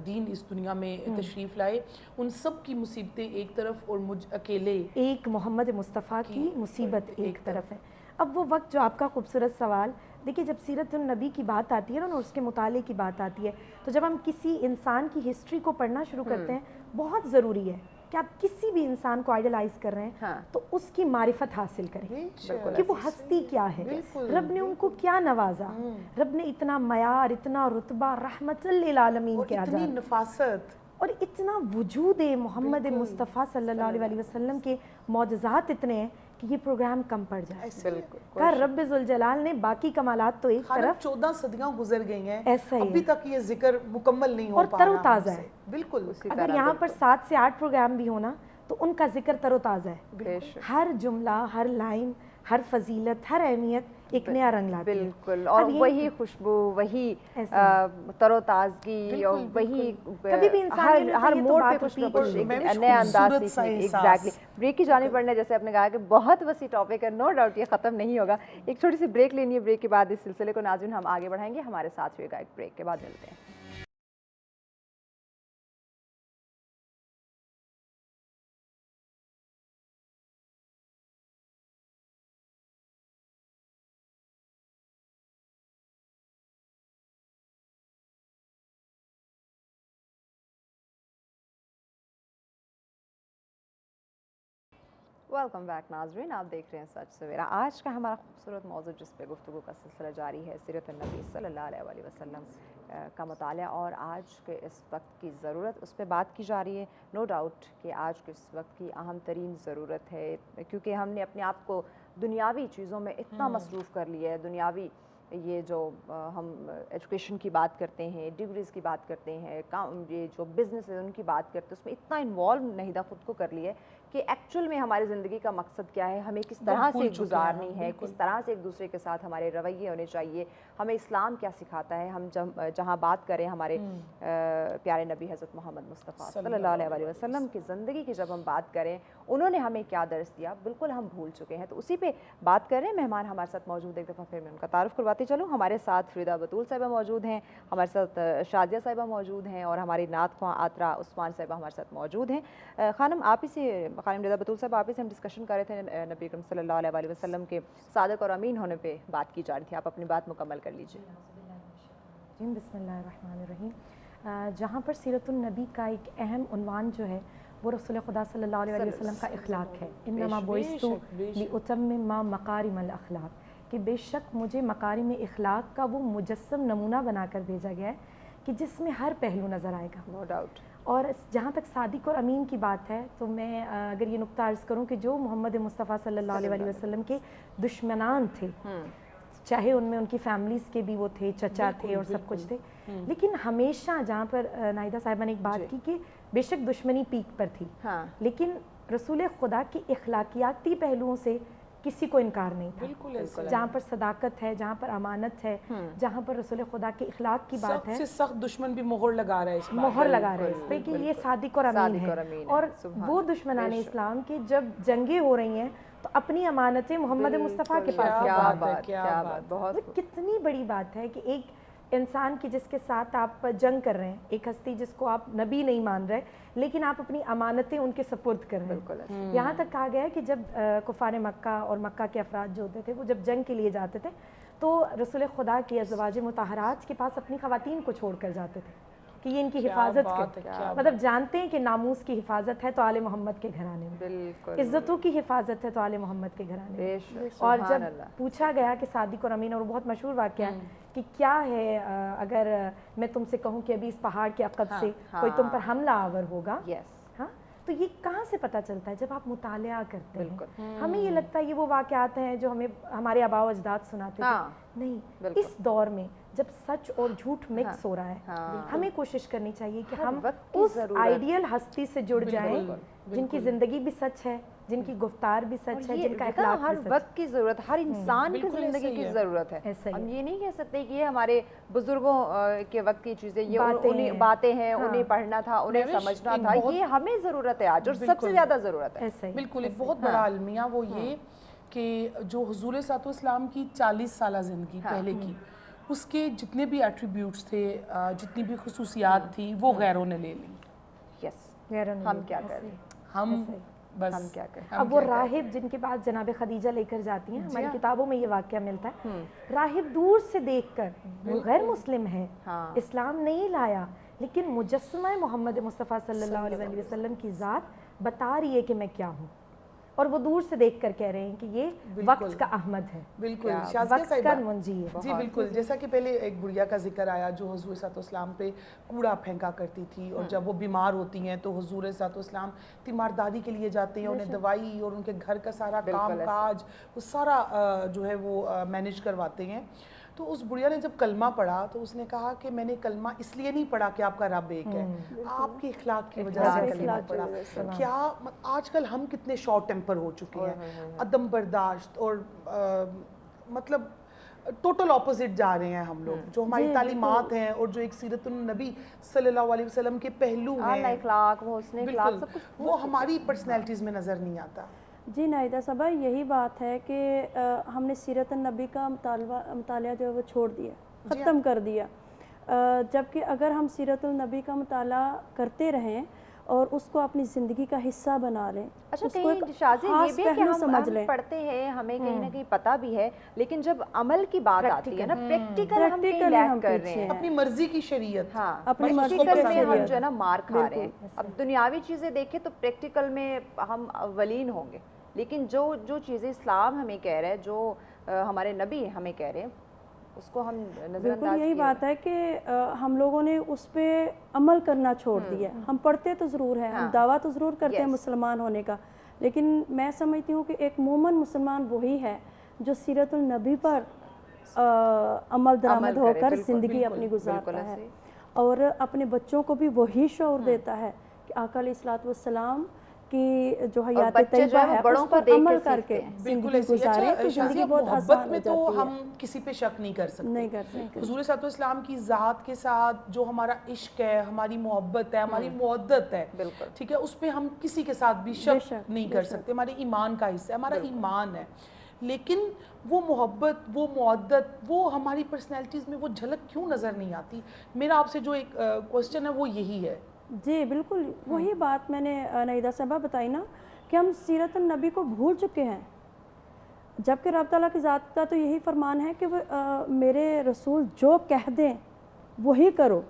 दीन इस दुनिया में तशरीफ़ लाए, उन सब की मुसीबतें एक तरफ और मुझ अकेले एक मोहम्मद मुस्तफ़ा की मुसीबत एक तरफ है। अब वो वक्त जो आपका खूबसूरत सवाल, देखिए जब सीरत नबी की बात आती है ना और उसके मुताले की बात आती है, तो जब हम किसी इंसान की हिस्ट्री को पढ़ना शुरू करते हैं, बहुत ज़रूरी है कि आप किसी भी इंसान को आइडलाइज कर रहे हैं, हाँ। तो उसकी मारिफत हासिल करें बिल्कुल कि वो हस्ती क्या है, रब ने उनको क्या नवाजा, रब ने इतना मयार, इतना रुतबा रहमतुल लिल आलमीन और किया इतनी नफासत और इतना वजूद मोहम्मद मुस्तफ़ा सल्लल्लाहु अलैहि वसल्लम के मौजज़ात इतने हैं कि ये प्रोग्राम कम पड़ जाए। बिल्कुल कहा रब ज़ुल जलाल ने बाकी कमालात तो एक तरफ, 14 सदियां गुजर गई हैं, ऐसा ही अभी है। तक ये जिक्र मुकम्मल नहीं हो और पा रहा तरोताज़ा हमसे। है। बिल्कुल अगर यहाँ पर 7 से 8 प्रोग्राम भी होना तो उनका जिक्र तरोताज़ा है। बेशक। हर जुमला, हर लाइन, हर फजीलत, हर अहमियत एक नया रंग लाती है। बिल्कुल, और वही खुशबू, वही तरोताज़गी और वही कभी भी इंसान हर मोड़ पे कुछ ना कुछ एक नए अंदाज से। एग्जैक्टली। ब्रेक की जाने पड़ने, जैसे आपने कहा कि बहुत वसी टॉपिक है, नो डाउट ये ख़त्म नहीं होगा। एक छोटी सी ब्रेक लेनी है, ब्रेक के बाद इस सिलसिले को नाज़रीन हम आगे बढ़ाएंगे। हमारे साथ हुएगा, एक ब्रेक के बाद मिलते हैं। वेलकम बैक नाज़रीन, आप देख रहे हैं सच सवेरा। आज का हमारा खूबसूरत मौजू जिस पे गुफ्तगू का सिलसिला जारी है, सीरत नबी सल्लल्लाहु अलैहि वसल्लम का मुताला और आज के इस वक्त की ज़रूरत, उस पर बात की जा रही है। नो डाउट कि आज के इस वक्त की अहम तरीन ज़रूरत है, क्योंकि हमने अपने आप को दुनियावी चीज़ों में इतना मसरूफ़ कर लिया है। दुनियावी ये जो हम एजुकेशन की बात करते हैं, डिग्रीज़ की बात करते हैं, काम, ये जो बिज़नेस है उनकी बात करते हैं, उसमें इतना इन्वॉल्व नहीदा खुद को कर लिया है कि एक्चुअल में हमारी ज़िंदगी का मकसद क्या है, हमें किस तरह से गुजारनी है, किस तरह से एक दूसरे के साथ हमारे रवैये होने चाहिए, हमें इस्लाम क्या सिखाता है। हम जहाँ बात करें हमारे प्यारे नबी हज़रत मोहम्मद मुस्तफ़ा सल्लल्लाहु अलैहि वसल्लम की ज़िंदगी की, जब हम बात करें उन्होंने हमें क्या दर्स दिया, बिल्कुल हम भूल चुके हैं। तो उसी पे बात कर रहे हैं। मेहमान हमारे साथ मौजूद, एक दफ़ा फिर मैं उनका तारुफ करवाती चलूँ। हमारे साथ फ़रीदा बतूल साहिबा मौजूद हैं, हमारे साथ शादिया साहिबा मौजूद हैं और हमारी नात ख्वां आतरा उस्मान साहिबा हमारे साथ मौजूद हैं। खानम आप ही से, खानम रज़ा बतूल साहब आप ही से हम डिस्कशन कर रहे थे नबी अकरम सल्लल्लाहु अलैहि वसल्लम के सादिक और अमीन होने पे बात की जा रही थी। आप अपनी बात मुकम्मल कर लीजिए। बिस्मिल्लाहिर्रहमानिर्रहीम। जहाँ पर सीरतुन नबी का एक अहम उन्वान जो है वो रसूल खुदा सल्लल्लाहु अलैहि वसल्लम का इखलाक है। इन्नमा बुइस्तु लिउतम्मिमा मकारिमल अखलाक, कि बेशक मुझे मकारिम इखलाक का वो मुजस्सम नमूना बनाकर भेजा गया है कि जिसमें हर पहलू नज़र आएगा। No doubt. और जहाँ तक सादिक और अमीन की बात है, तो मैं अगर ये नुक्ता अर्ज़ करूँ कि जो मोहम्मद मुस्तफ़ा सल्लल्लाहु अलैहि वसल्लम के दुश्मनान थे, चाहे उनमें उनकी फैमिलीज़ के भी वो थे, चचा थे और सब कुछ थे, लेकिन हमेशा जहाँ पर नाहिदा साहिबा ने एक बात की कि बेशक दुश्मनी पीक पर थी, लेकिन रसूल खुदा की इखलाकियाती पहलुओं से किसी को इनकार नहीं था। जहाँ पर सदाकत है, जहाँ पर अमानत है, जहाँ पर रसूल खुदा के इखलाक की बात है, सख्त दुश्मन भी मोहर लगा रहा है इस पे कि ये सादिक और अमीन है। और वो दुश्मनान इस्लाम की जब जंगें हो रही हैं तो अपनी अमानतें मोहम्मद मुस्तफ़ा के पास, बहुत कितनी बड़ी बात है कि एक इंसान की जिसके साथ आप जंग कर रहे हैं, एक हस्ती जिसको आप नबी नहीं मान रहे, लेकिन आप अपनी अमानतें उनके सपुर्द कर रहे हैं। यहाँ तक कहा गया है कि जब कुफार मक्का और मक्का के अफराद जो होते थे वो जब जंग के लिए जाते थे तो रसूल खुदा की अज़वाज मुतहरात के पास अपनी ख़वातीन को छोड़ कर जाते थे कि ये इनकी हिफाजत करें। मतलब जानते हैं कि नामूस की हिफाजत है तो आले मोहम्मद के घराने में, इज्जतों की हिफाजत है तो आले मोहम्मद के घराने में। और जब पूछा गया कि सादिक और अमीन, और बहुत मशहूर वाक़या है कि क्या है अगर मैं तुमसे कहूँ कि अभी इस पहाड़ के अक़ब से कोई तुम पर हमला आवर होगा, हाँ, तो ये कहाँ से पता चलता है? जब आप मुतालिया करते हैं। हमें ये लगता है ये वो वाक़यात हैं जो हमें हमारे आबाओ अजदाद सुनाते थे, नहीं। इस दौर में जब सच और झूठ मिक्स हो रहा है, हमें कोशिश करनी चाहिए कि हम उस आइडियल हस्ती से जुड़ जाएं जिनकी ज़िंदगी भी सच है, जिनकी गुफ्तार भी सच है, जिनका इखलाक हर वक्त की ज़रूरत, हर इंसान की ज़िंदगी की ज़रूरत है। हम ये नहीं कह सकते कि ये हमारे बुजुर्गों के वक्त की चीज़ें, ये उन्हें बातें हैं, उन्हें पढ़ना था, उन्हें समझना था, ये हमें ज़रूरत है आज और सबसे ज़्यादा ज़रूरत है। बिल्कुल, एक बहुत बड़ा अलमिया वो ये कि जो हुजूर सल्लल्लाहु अलैहि वसल्लम की 40 साल ज़िंदगी पहले की, उसके जितने भी एट्रीब्यूट्स थे, जितनी भी खसूसियात थी, वो गैरों ने ले ली। यस, गैरों ने हम ले क्या ली, कर ऐसे रहे ही। हैं, हम बस हम क्या करें। अब वो राहिब जिनके पास जनाब खदीजा लेकर जाती हैं, हमारी किताबों में ये वाक़या मिलता है, राहिब दूर से देखकर वो गैर मुस्लिम है, हाँ। इस्लाम नहीं लाया, लेकिन मुजस्समा मोहम्मद मुस्तफ़ा सल्लल्लाहु अलैहि वसल्लम की ज़ात बता रही है कि मैं क्या हूँ, और वो दूर से देखकर कह रहे हैं कि ये वक्त का अहमद है, बिल्कुल शाज़िया वक्त का साहिबा मुंजी है। जी बिल्कुल, जैसा कि पहले एक बुढ़िया का जिक्र आया जो हुजूर सल्लल्लाहु पे कूड़ा फेंका करती थी, और जब वो बीमार होती हैं तो हुजूर सल्लल्लाहु तीमारदारी के लिए जाते हैं, उन्हें दवाई और उनके घर का सारा काम काज वो सारा जो है वो मैनेज करवाते हैं। तो उस बुढ़िया ने जब कलमा पढ़ा तो उसने कहा कि मैंने कलमा इसलिए नहीं पढ़ा कि आपका रब एक है, आपके इखलाक की वजह से कलमा पढ़ा। क्या आजकल हम कितने शॉर्ट टेम्पर हो चुके हैं, अदम बर्दाश्त, और मतलब टोटल ऑपोजिट जा रहे हैं हम लोग। जो हमारी तालीमात हैं और जो एक सीरतुन नबी सल्लल्लाहु अलैहि वसल्लम के पहलू हैं, इखलाक, वो हुस्न इखलाक, सब कुछ वो हमारी पर्सनैलिटीज़ में नज़र नहीं आता। जी नाहिदा साहबा, यही बात है कि हमने सीरत नबी का मुताला जो है वो छोड़ दिया, ख़त्म कर दिया। जबकि अगर हम सीरत नबी का मुताला करते रहें और उसको अपनी ज़िंदगी का हिस्सा बना लें, अच्छा उसको कहीं शाज़ी ये भी है कि हम समझ पढ़ते हैं, हमें कहीं ना कहीं पता भी है, लेकिन जब अमल की बात आती है ना, प्रैक्टिकल हम कहीं लैग कर रहे हैं, अपनी मर्जी की शरीयत, हाँ अपनी मर्जी प्रैक्टिकल में हम जो है ना मार खा रहे हैं। अब दुनियावी चीज़ें देखें तो प्रैक्टिकल में हम अव्वलीन होंगे, लेकिन जो चीज़ें इस्लाम हमें कह रहा है, जो हमारे नबी हमें कह रहे हैं, उसको हम बिल्कुल यही बात है कि हम लोगों ने उस पर अमल करना छोड़ दिया। हम पढ़ते तो ज़रूर हैं, हम दावा तो ज़रूर करते हैं मुसलमान होने का, लेकिन मैं समझती हूँ कि एक मोमन मुसलमान वही है जो सीरतुल नबी पर अमल दरामद होकर ज़िंदगी अपनी गुजारता है, और अपने बच्चों को भी वही शऊर देता है कि आका अलैहिस्सलातु वस्सलाम की जो हयात तैयबा है उस पर अमल करके ज़िंदगी गुजारें तो ज़िंदगी बहुत आसान हो जाती है। तो हम किसी पे शक नहीं कर सकते, नहीं कर सकते। हुजूर सल्लल्लाहु अलैहि वसल्लम की ज़ात के साथ जो हमारा इश्क है, हमारी मोहब्बत है, हमारी मुवद्दत है, ठीक है, उस पे हम किसी के साथ भी शक नहीं कर सकते। हमारे ईमान का हिस्सा है, हमारा ईमान है, लेकिन वो मोहब्बत, वो मुवद्दत, वो हमारी पर्सनैलिटीज़ में वो झलक क्यों नज़र नहीं आती? मेरा आपसे जो एक क्वेश्चन है वो यही है। जी बिल्कुल, वही बात मैंने नाहिदा साहबा बताई ना कि हम सीरत नबी को भूल चुके हैं, जबकि रब ताला की ज़ात का तो यही फरमान है कि वो मेरे रसूल जो कह दें वही करो।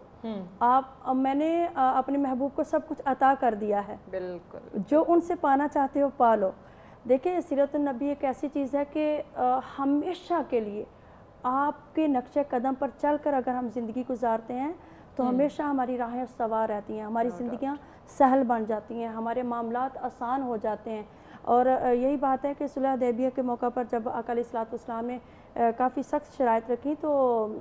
मैंने अपने महबूब को सब कुछ अता कर दिया है, बिल्कुल जो उनसे पाना चाहते हो पा लो। देखिए सीरत नबी एक ऐसी चीज़ है कि हमेशा के लिए आपके नक्शे कदम पर चल कर अगर हम ज़िंदगी गुजारते हैं तो हमेशा हमारी राहें सवार रहती हैं, हमारी ज़िंदगियाँ सहल बन जाती हैं, हमारे मामलात आसान हो जाते हैं। और यही बात है कि सुलह हुदैबिया के मौका पर जब आका अलैहिस्सलाम ने काफ़ी सख्त शराइत रखी तो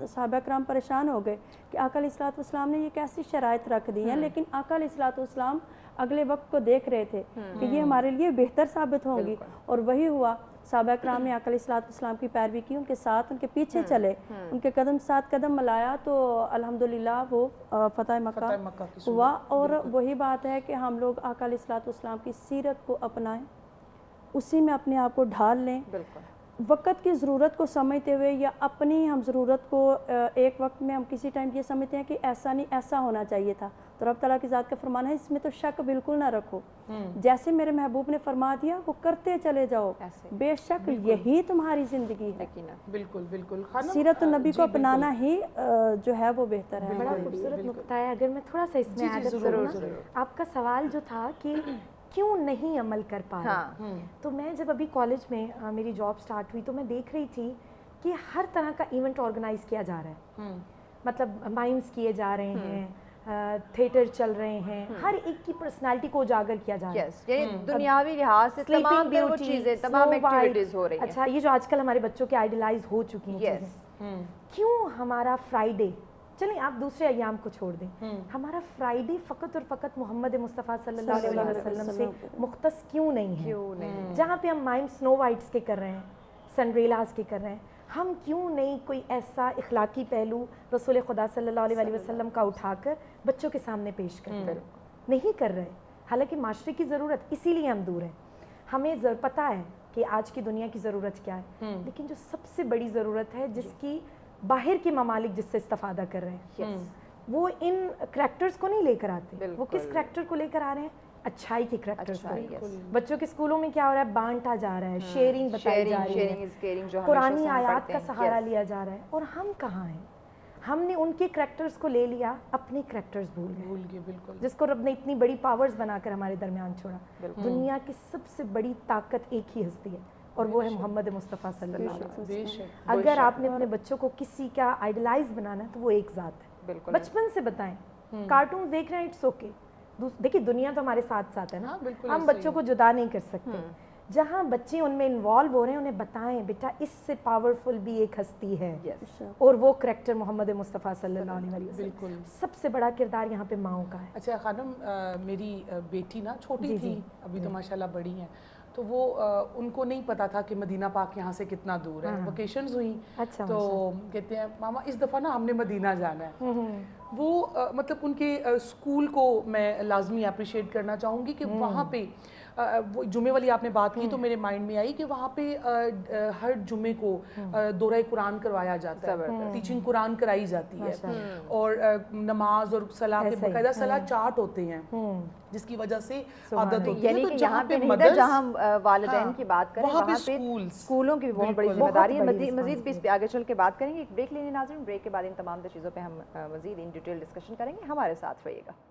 सहाबा कराम परेशान हो गए कि आका अलैहिस्सलाम ने ये कैसी शराइत रख दी हैं, लेकिन आका अलैहिस्सलाम अगले वक्त को देख रहे थे कि ये हमारे लिए बेहतर साबित होंगी, और वही हुआ। सहाबा कराम ने आका अलैहिस्सलाम की पैरवी की, उनके साथ उनके पीछे चले, उनके कदम साथ कदम मिलाया, तो अल्हम्दुलिल्लाह वो फतह मक्का हुआ। और वही बात है कि हम लोग आका अलैहिस्सलाम की सीरत को अपनाएं, उसी में अपने आप को ढाल लें, वक़्त की ज़रूरत को समझते हुए या अपनी हम ज़रूरत को एक वक्त में हम किसी टाइम ये समझते हैं कि ऐसा नहीं ऐसा होना चाहिए था, तो रब ताला की ज़ात का फरमान है इसमें तो शक बिल्कुल ना रखो, जैसे मेरे महबूब ने फरमा दिया वो करते चले जाओ, बेशक यही तुम्हारी ज़िंदगी है। बिल्कुल बिल्कुल, सीरत नबी को अपनाना ही जो है वो बेहतर है। बड़ा खूबसूरत नुक्ता है, अगर मैं थोड़ा सा इसमें ऐड करूँ ना, आपका सवाल जो था कि क्यों नहीं अमल कर पा रहे, तो मैं जब अभी कॉलेज में मेरी जॉब स्टार्ट हुई तो मैं देख रही थी कि हर तरह का इवेंट ऑर्गेनाइज किया जा रहा है, मतलब माइम्स किए जा रहे हैं, थिएटर चल रहे हैं, हर एक की पर्सनालिटी को उजागर किया जा रहा है। ये दुनियावी लिहाज से तमाम चीजें, तमाम एक्टिविटीज हो रही हैं। अच्छा, ये जो आजकल हमारे बच्चों के आइडियलाइज हो चुकी हैं चीजें, क्यों हमारा फ्राइडे, चलिए आप दूसरे अयाम को छोड़ दें, हमारा फ्राइडे फ़कत और फ़कत मोहम्मद मुस्तफ़ा सल्लल्लाहु अलैहि वसल्लम से मुख्तस क्यों नहीं है? जहाँ पे हम माइम स्नो वाइट्स के कर रहे हैं, सनरेलास के कर रहे हैं, हम क्यों नहीं कोई ऐसा इखलाकी पहलू रसूल खुदा सल्लल्लाहु अलैहि वसल्लम का उठाकर बच्चों के सामने पेश करते? नहीं कर रहे, हालांकि माशरे की ज़रूरत, इसीलिए हम दूर हैं। हमें पता है कि आज की दुनिया की ज़रूरत क्या है, लेकिन जो सबसे बड़ी ज़रूरत है जिसकी बाहर के ममालिक जिससे इस्तेफादा कर रहे हैं, वो इन करैक्टर्स को नहीं लेकर आते, वो किस करैक्टर को लेकर आ रहे हैं, अच्छाई के करैक्टर्स आ रहे हैं। बच्चों के स्कूलों में क्या हो रहा है, बांटा जा रहा है, शेयरिंग बताई जा रही है, कुरानी आयात का सहारा लिया जा रहा है, और हम कहाँ हैं, हमने उनके करैक्टर्स को ले लिया, अपने करैक्टर्स भूल गए। बिल्कुल, जिसको रब ने इतनी बड़ी पावर्स बनाकर हमारे दरमियान छोड़ा। दुनिया की सबसे बड़ी ताकत एक ही हस्ती है, और वो है मोहम्मद मुस्तफ़ा सल्लल्लाहु अलैहि वसल्लम। अगर आपने अपने बच्चों को किसी का आइडलाइज बनाना है तो वो एक ज़ात है, बचपन से बताएं। कार्टून देख रहे हैं, इट्स ओके, देखिए दुनिया तो हमारे साथ साथ है ना, हम बच्चों को जुदा नहीं कर सकते। जहाँ बच्चे उनमें इन्वॉल्व हो रहे हैं उन्हें बताएं, बेटा इससे पावरफुल भी एक हस्ती है, और वो करैक्टर मोहम्मद मुस्तफ़ा सल्लल्लाहु अलैहि वसल्लम। सबसे बड़ा किरदार यहाँ पे माओ का है। अच्छा खानम, मेरी बेटी ना छोटी थी, अभी तो माशाल्लाह बड़ी हैं, तो वो उनको नहीं पता था कि मदीना पाक यहाँ से कितना दूर है। वेकेशंस हुई, अच्छा, तो कहते हैं मामा इस दफ़ा ना हमने मदीना जाना है। वो मतलब उनके स्कूल को मैं लाजमी अप्रिशिएट करना चाहूँगी कि वहाँ पे वो जुमे वाली आपने बात की तो मेरे माइंड में आई कि वहाँ पे हर जुमे को दौरा कुरान करवाया जाता है, टीचिंग कुरान कराई जाती है, और नमाज और सलाह के बाकायदा सलाह चार्ट होते हैं, जिसकी वजह से आदत होती है। तो यहाँ पे मदर, जहाँ वालिदैन की बात करें, वहाँ पे स्कूलों की भी बहुत बड़ी जिम्मेदारी है। मजीद भी इस पे आगे चल के बात करेंगे। एक ब्रेक लेने नाज़रीन, ब्रेक के बाद इन तमाम चीज़ों पे हम मजीद इन डिटेल डिस्कशन करेंगे। हमारे साथ रहिएगा।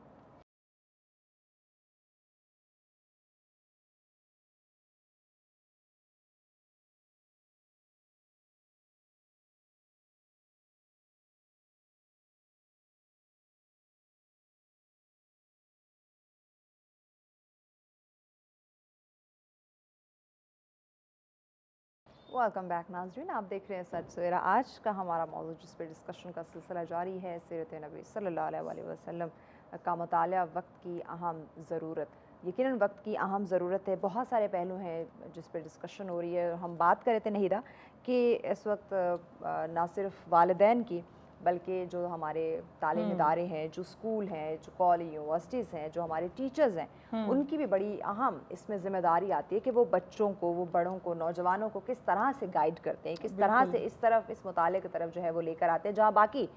वेलकम बैक नाज़रीन, आप देख रहे हैं सच सवेरा। आज का हमारा मौजूद जिस पर डिस्कशन का सिलसिला जारी है, सीरत नबी सल्लल्लाहु अलैहि वसल्लम का मुताला, वक्त की अहम ज़रूरत। यकीनन वक्त की अहम ज़रूरत है, बहुत सारे पहलू हैं जिस पर डिस्कशन हो रही है। हम बात कर रहे थे नहीदा कि इस वक्त ना सिर्फ वालिदैन की बल्कि जो हमारे तालीम इदारे हैं, जो स्कूल हैं, जो कॉलेज यूनिवर्सिटीज़ हैं, जो हमारे टीचर्स हैं, उनकी भी बड़ी अहम इसमें ज़िम्मेदारी आती है कि वो बच्चों को, वो बड़ों को, नौजवानों को किस तरह से गाइड करते हैं, किस तरह से इस तरफ, इस मुताले की तरफ जो है वो लेकर आते हैं। जहाँ बाकी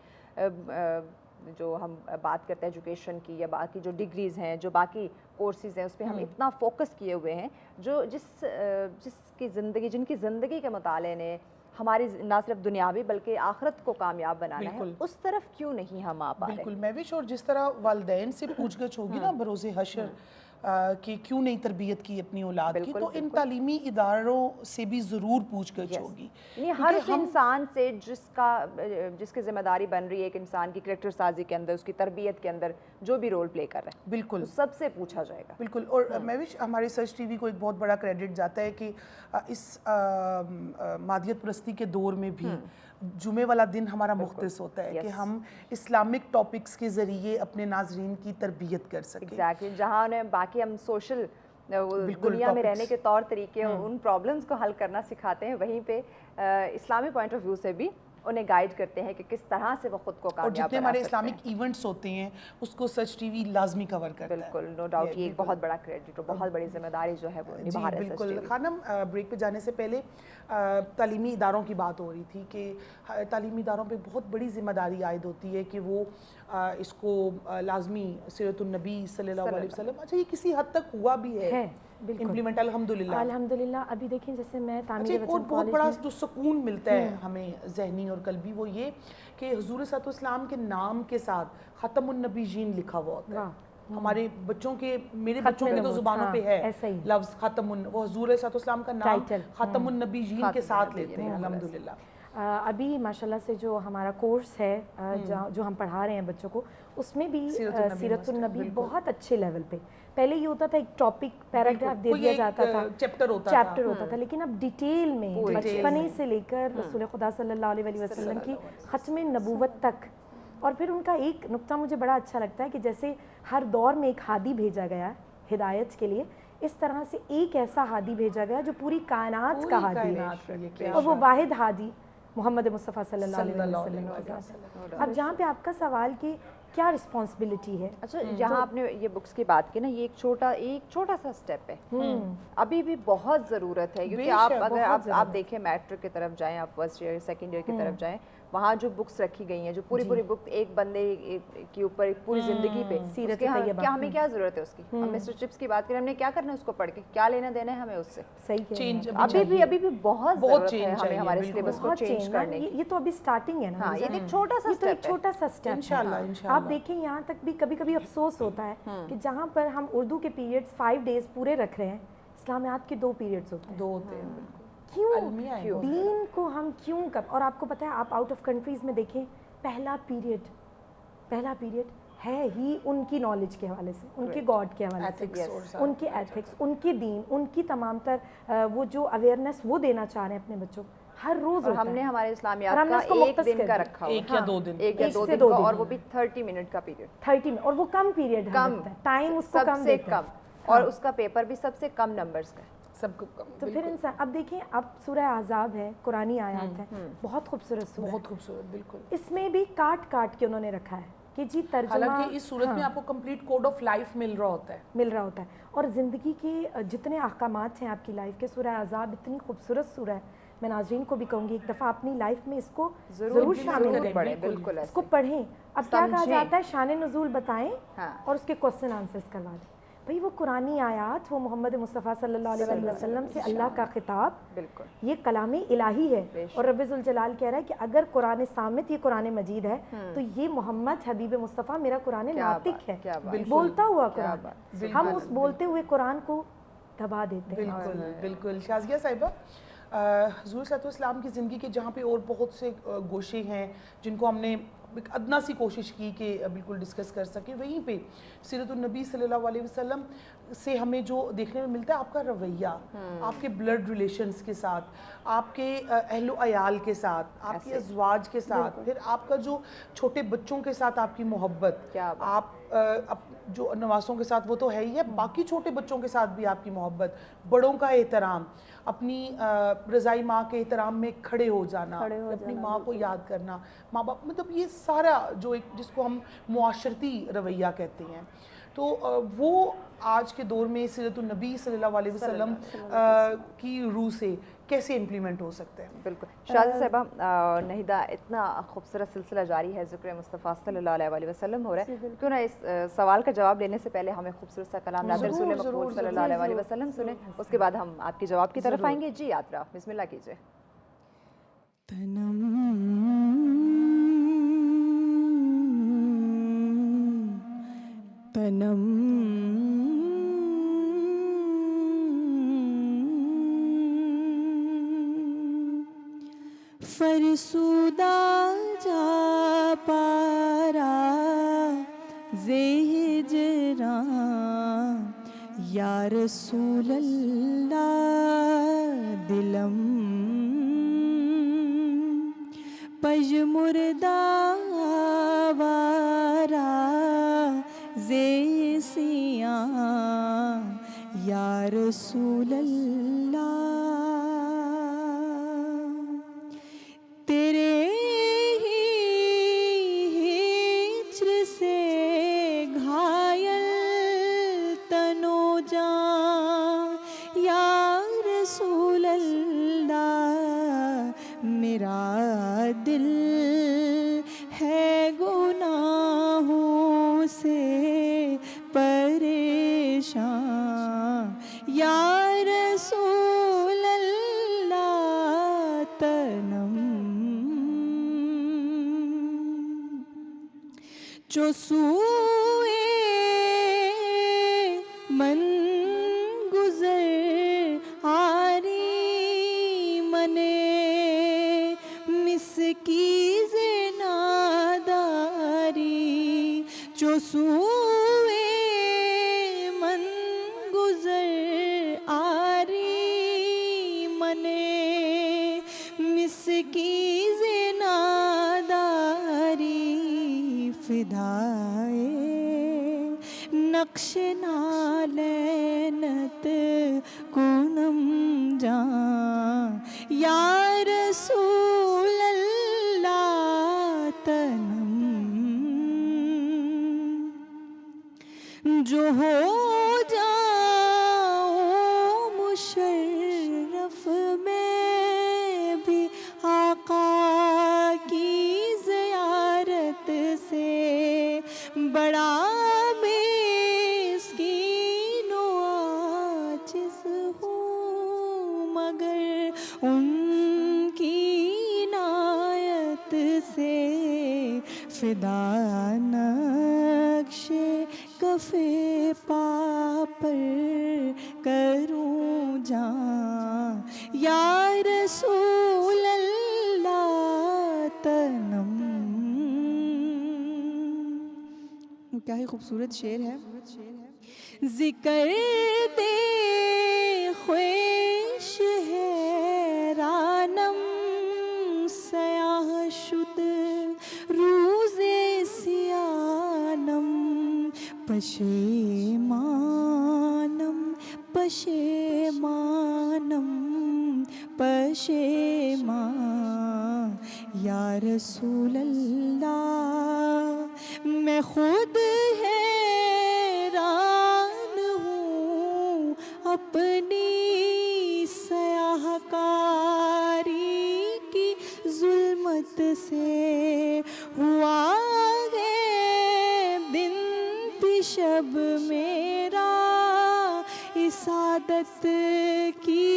जो हम बात करते हैं एजुकेशन की या बाकी जो डिग्रीज़ हैं, जो बाकी कोर्सेज़ हैं, उस पर हम इतना फोकस किए हुए हैं, जो जिसकी ज़िंदगी, जिनकी ज़िंदगी के मुताले ने हमारी ना सिर्फ दुनियावी बल्कि आखिरत को कामयाब बनाना है, उस तरफ क्यों नहीं हम आ पा रहे? बिल्कुल महविश, और जिस तरह वालिदैन से पूछगछ होगी ना बरोज़े हशर कि क्यों नहीं तरबियत की अपनी औलाद की, तो इन तालीमी इदारों से भी ज़रूर पूछगछ होगी। हर उस इंसान से जिसकी ज़िम्मेदारी बन रही है एक इंसान की करैक्टर साजी के अंदर, उसकी तरबियत के अंदर जो भी रोल प्ले कर रहा है, बिल्कुल तो सबसे पूछा जाएगा। बिल्कुल। और महविश, हमारे सच टीवी को एक बहुत बड़ा क्रेडिट जाता है कि इस मादियत परस्ती के दौर में भी जुमे वाला दिन हमारा मुख्तस होता है कि हम इस्लामिक टॉपिक्स के ज़रिए अपने नाजरीन की तरबियत कर सकें। एग्जैक्टली, जहाँ उन्हें बाकी हम सोशल दुनिया में रहने के तौर तरीके, उन प्रॉब्लम्स को हल करना सिखाते हैं, वहीं पे इस्लामी पॉइंट ऑफ व्यू से भी उन्हें गाइड करते हैं कि किस तरह से वो खुद को कामयाब बना सकते हैं। और जितने हमारे इस्लामिक इवेंट्स होते हैं उसको सच टीवी लाजमी कवर करता है। बिल्कुल, नो डाउट, ये एक बहुत बड़ा क्रेडिट और बहुत बड़ी जिम्मेदारी जो है वो निभा रहा है। बिल्कुल खानम, ब्रेक पे जाने से पहले तालीमी इदारों की बात हो रही थी कि तालीमी इदारों पे बहुत बड़ी जिम्मेदारी आयद होती है कि वो इसको लाजमी सीरतुन्नबी सल्लल्लाहु अलैहि वसल्लम, अच्छा ये किसी हद तक हुआ भी है इम्प्लीमेंट, अल्हम्दुलिल्लाह। अभी देखें जैसे मैं तामीर और बहुत बड़ा जो सुकून मिलता है हमें ज़हनी और कल्बी, वो ये कि हुज़ूर सल्लल्लाहु अलैहि वसल्लम के नाम के साथ ख़ातमुन्नबीयीन लिखा हुआ होता है। हमारे बच्चों के, मेरे बच्चों के तो ज़ुबानों पे है लफ्ज़ ख़ातमुन, वो हुज़ूर सल्लल्लाहु अलैहि वसल्लम का नाम ख़ातमुन्नबीयीन के साथ लेते हैं अल्हम्दुलिल्लाह। अभी माशाल्लाह से जो हमारा कोर्स है जो हम पढ़ा रहे हैं बच्चों को, उसमें भी सीरतुन्नबी बहुत अच्छे लेवल पे। पहले ये होता था एक टॉपिक पैराग्राफ दे दिया जाता था, चैप्टर होता था, लेकिन अब डिटेल में बचपने से लेकर रसूल खुदा सल्लल्लाहु अलैहि वसल्लम की ख़त्म नबूवत तक। और फिर उनका एक नुक्ता मुझे बड़ा अच्छा लगता है कि जैसे हर दौर में एक हादी भेजा गया हिदायत के लिए, इस तरह से एक ऐसा हादी भेजा गया जो पूरी कायनात का हादी है, और वो वाहिद हादी मोहम्मद मुस्तफ़ा सल्लल्लाहु अलैहि वसल्लम। अब जहाँ पे आपका सवाल कि کیا رسپانسبلٹی ہے. اچھا جہاں آپ نے یہ بکس کی بات کی نا, یہ ایک چھوٹا سا اسٹیپ ہے, ابھی بھی بہت ضرورت ہے, کیونکہ آپ اگر آپ دیکھیں میٹرک کی طرف جائیں, آپ فرسٹ ایئر سیکنڈ ایئر کی طرف جائیں, وہاں جو بکس رکھی گئی ہیں, جو پوری بک ایک بندے کے اوپر پوری زندگی پہ, سیرت طیبہ, ہمیں کیا ضرورت ہے اس کی؟ ہم مسٹر چپس کی بات کریں, ہم نے کیا کرنا ہے اس کو پڑھ کے, کیا لینا دینا ہے ہمیں اس سے؟ چینج ابھی بھی بہت ضرورت ہے ہمیں ہمارے سلیبس کو چینج کرنے کی. یہ تو ابھی سٹارٹنگ ہے نا, یہ ایک چھوٹا سا اسٹیپ ہے. انشاءاللہ آپ دیکھیں یہاں تک بھی کبھی کبھی افسوس ہوتا ہے کہ جہاں پر ہم اردو کے پیریڈز 5 days پورے رکھ رہے ہیں, اسلامیات کے 2 periods ہوتے ہیں. 2 ہوتے ہیں. کیوں دین کو ہم کیوں اور آپ کو پتہ ہے, آپ آؤٹ آف کنٹریز میں دیکھیں, پہلا پیریڈ ہے ہی ان کی نالج کے حوالے سے, ان کے گاڈ کے حوالے سے, ان کے ایتھکس, ان کے دین, ان کی تمام تر وہ جو اویئرنیس وہ دینا چاہ رہے ہیں اپنے بچوں کو, ہر روز. ہم نے ہمارے اسلامیات کا 1 دن کا رکھا ہوا, 1 یا 2 دن, 1 یا 2 دن کا, اور وہ بھی 30 منٹ کا پیریڈ, 30 منٹ, اور وہ کم پیریڈ ہے, ٹائم اس کو کم سے کم, اور اس کا پیپر بھی سب سے کم نمبرز کا, سب کو کم. تو پھر انسان اب دیکھیں, اب سورہ احزاب ہے, قرآنی آیات ہے, بہت خوبصورت سورہ, بہت خوبصورت, بالکل. اس میں بھی کاٹ کے انہوں نے رکھا ہے کہ جی ترجمہ, حالانکہ اس صورت میں آپ کو کمپلیٹ کوڈ آف لائف مل رہا ہوتا ہے, اور زندگی کے جتنے احکامات ہیں آپ کی لائف کے, سورہ احزاب اتنی خوبصورت سورہ ہے. میں ناظرین کو بھی کہوں گی ایک دفعہ اپنی لائف میں اس کو ضرور شامل کریں, بالکل اس کو پڑھیں. اب کیا کہا جاتا ہے, شان نزول بتائیں اور اس کے کوسچن آنسرز کروا دیں. بھئی وہ قرآنی آیات, وہ محمد مصطفیٰ صلی اللہ علیہ وسلم سے اللہ کا خطاب, بالکل یہ کلام الہی ہے, اور رب ذوالجلال کہہ رہا ہے کہ اگر قرآن صامت یہ قرآن مجید ہے تو یہ محمد حبیب مصطفیٰ میرا قرآن ناطق ہے, بولتا ہوا قرآن. ہم اس بولتے ہوئے قرآن کو دبا دیتے ہیں. بالکل. شازیہ صاحبہ, حضور صلی اللہ علیہ وسلم کی زندگی کے جہاں پہ اور بہت سے گوشے ہیں جن کو ہم نے ادنا سی کوشش کی کہ بالکل ڈسکس کر سکیں, وہیں پہ سیرت النبی صلی اللہ علیہ وسلم سے ہمیں جو دیکھنے میں ملتا ہے آپ کا رویہ, آپ کے بلڈ ریلیشنز کے ساتھ, آپ کے اہل و عیال کے ساتھ, آپ کے ازواج کے ساتھ, پھر آپ کا جو چھوٹے بچوں کے ساتھ آپ کی محبت, آپ جو نواسوں کے ساتھ وہ تو ہے ہی ہے, باقی چھوٹے بچوں کے ساتھ بھی آپ کی محبت, بڑوں کا احترام, اپنی رضائی ماں کے احترام میں کھڑے ہو جانا, اپنی ماں کو یاد کرنا, ماں باپ, مطلب یہ سارا جو ایک جس کو ہم معاشرتی رویہ کہتے ہیں, تو وہ آج کے دور میں سیرت النبی صلی اللہ علیہ وسلم کی روح سے کیسے امپلیمنٹ ہو سکتے ہیں؟ بالکل. شازیہ صاحبہ, نہیدہ, اتنا خوبصورت سلسلہ جاری ہے, ذکر مصطفیٰ صلی اللہ علیہ وسلم ہو رہا ہے, کیوں نہ اس سوال کا جواب لینے سے پہلے ہمیں خوبصورت سا کلام ناظر رسول مقبول صلی اللہ علیہ وسلم سنیں, اس کے بعد ہم آپ کے جواب کی طرف آئیں گے. جی یاترا, بسم اللہ کیجئے. فرسودہ جا پارا زہجراں یا رسول اللہ دلم پژمردہ وارا زیسیاں یا رسول اللہ تیرے ہجر سے گھائل تنو جان یا رسول اللہ میرا دل ہے گناہوں سے پریشان یا رسول اللہ تنم جو سوئے من گزر آری منے مسکیز ناداری جو سوئے من گزر آری منے مسکیز ناداری فدائے نقش نالینت کنم جان یا رسول اللہ تنم جو ہو جاؤں مشرف میں بھی آقا کی زیارت سے بڑا مسکین و عاجز ہوں، مگر ان کی عنایت سے فدا نقش کف پا پر کروں جان یا رسول اللہ تنم۔ کیا ہی خوبصورت شعر ہے۔ ذکر دے خویش حیرانم سیاہ شد روز سیانم پشیمانم پشیمانم پشیمان یا رسول اللہ میں خود حیران ہوں اپنی سیاہ کاری کی ظلمت سے، ہوا ہے دن پیشب میرا اس عادت کی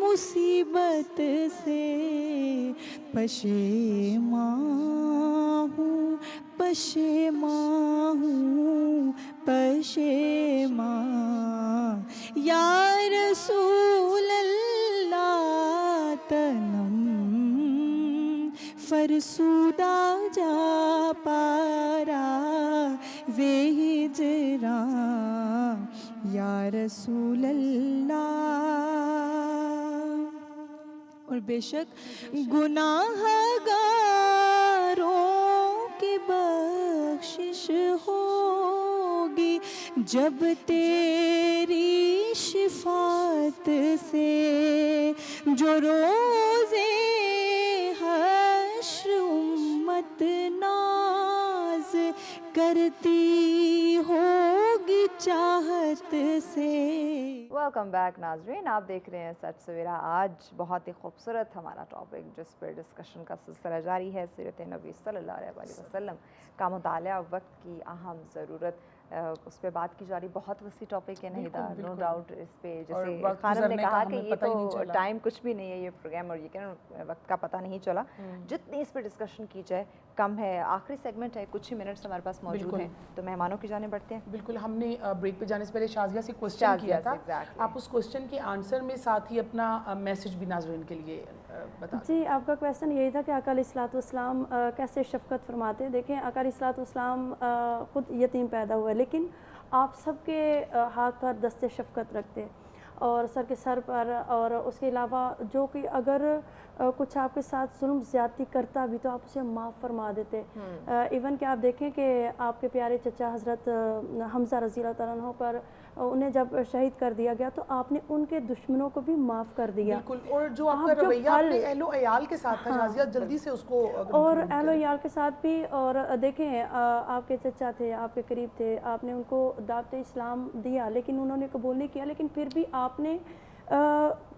مصیبت سے، پشیمان ہوں پشیمان ہوں پشیمان یا رسول اللہ تنم، فرسودہ جا پارا زے ہجراں یا رسول اللہ۔ اور بے شک گناہ گاروں کی بخشش ہوگی جب تیری شفاعت سے، جو روزے حشر امت ناز کرتی ہوگی چاہت سے۔ ویلکم بیک ناظرین، آپ دیکھ رہے ہیں سچ سویرا۔ آج بہت ہی خوبصورت ہمارا ٹاپک جس پر ڈسکشن کا سلسلہ جاری ہے، سیرت نبی صلی اللہ علیہ وسلم کا مطالعہ، وقت کی اہم ضرورت، اس پہ بات کی جا رہی۔ بہت وسیع ٹاپک ہے نہیدہ، نو ڈاؤٹ اس پہ جیسے خانم نے کہا کہ یہ تو ٹائم کچھ بھی نہیں ہے یہ پروگرام، اور یہ کہ وقت کا پتہ نہیں چلا، جتنی اس پہ ڈسکشن کی جائے کم ہے۔ آخری سیگمنٹ ہے، کچھ ہی منٹس ہمارے پاس موجود ہیں، تو مہمانوں کی جانب بڑھتے ہیں۔ بالکل، ہم نے بریک پہ جانے سے پہلے شازیہ سے کوسچن کیا تھا، آپ اس کوسچن کے آنسر میں ساتھ ہی اپنا میسج بھی ناظرین کے لیے بتا دیں۔ جی، آپ کا کویسچن یہی تھا کہ آقا علیہ الصلوۃ والسلام کیسے شفقت فرماتے ہیں۔ دیکھیں، آقا علیہ الصلوۃ والسلام خود یتیم پیدا ہوا ہے، لیکن آپ سب کے ہاتھ پر دست شفقت رکھتے اور سر کے سر پر، اور اس کے علاوہ جو کہ اگر کچھ آپ کے ساتھ ظلم زیادتی کرتا بھی تو آپ اسے معاف فرما دیتے۔ ایون کہ آپ دیکھیں کہ آپ کے پیارے چچا حضرت حمزہ رضی اللہ تعالیٰ عنہ پر انہیں جب شہید کر دیا گیا تو آپ نے ان کے دشمنوں کو بھی معاف کر دیا۔ بالکل، اور جو آپ کا رویہ اپنے اہل و عیال کے ساتھ تھا شازیہ، جلدی سے اس کو اور اہل و عیال کے ساتھ بھی۔ اور دیکھیں، آپ کے چچا تھے، آپ کے قریب تھے، آپ نے ان کو دعوت اسلام دیا لیکن انہوں نے قبول نہیں کیا، لیکن پھر بھی آپ نے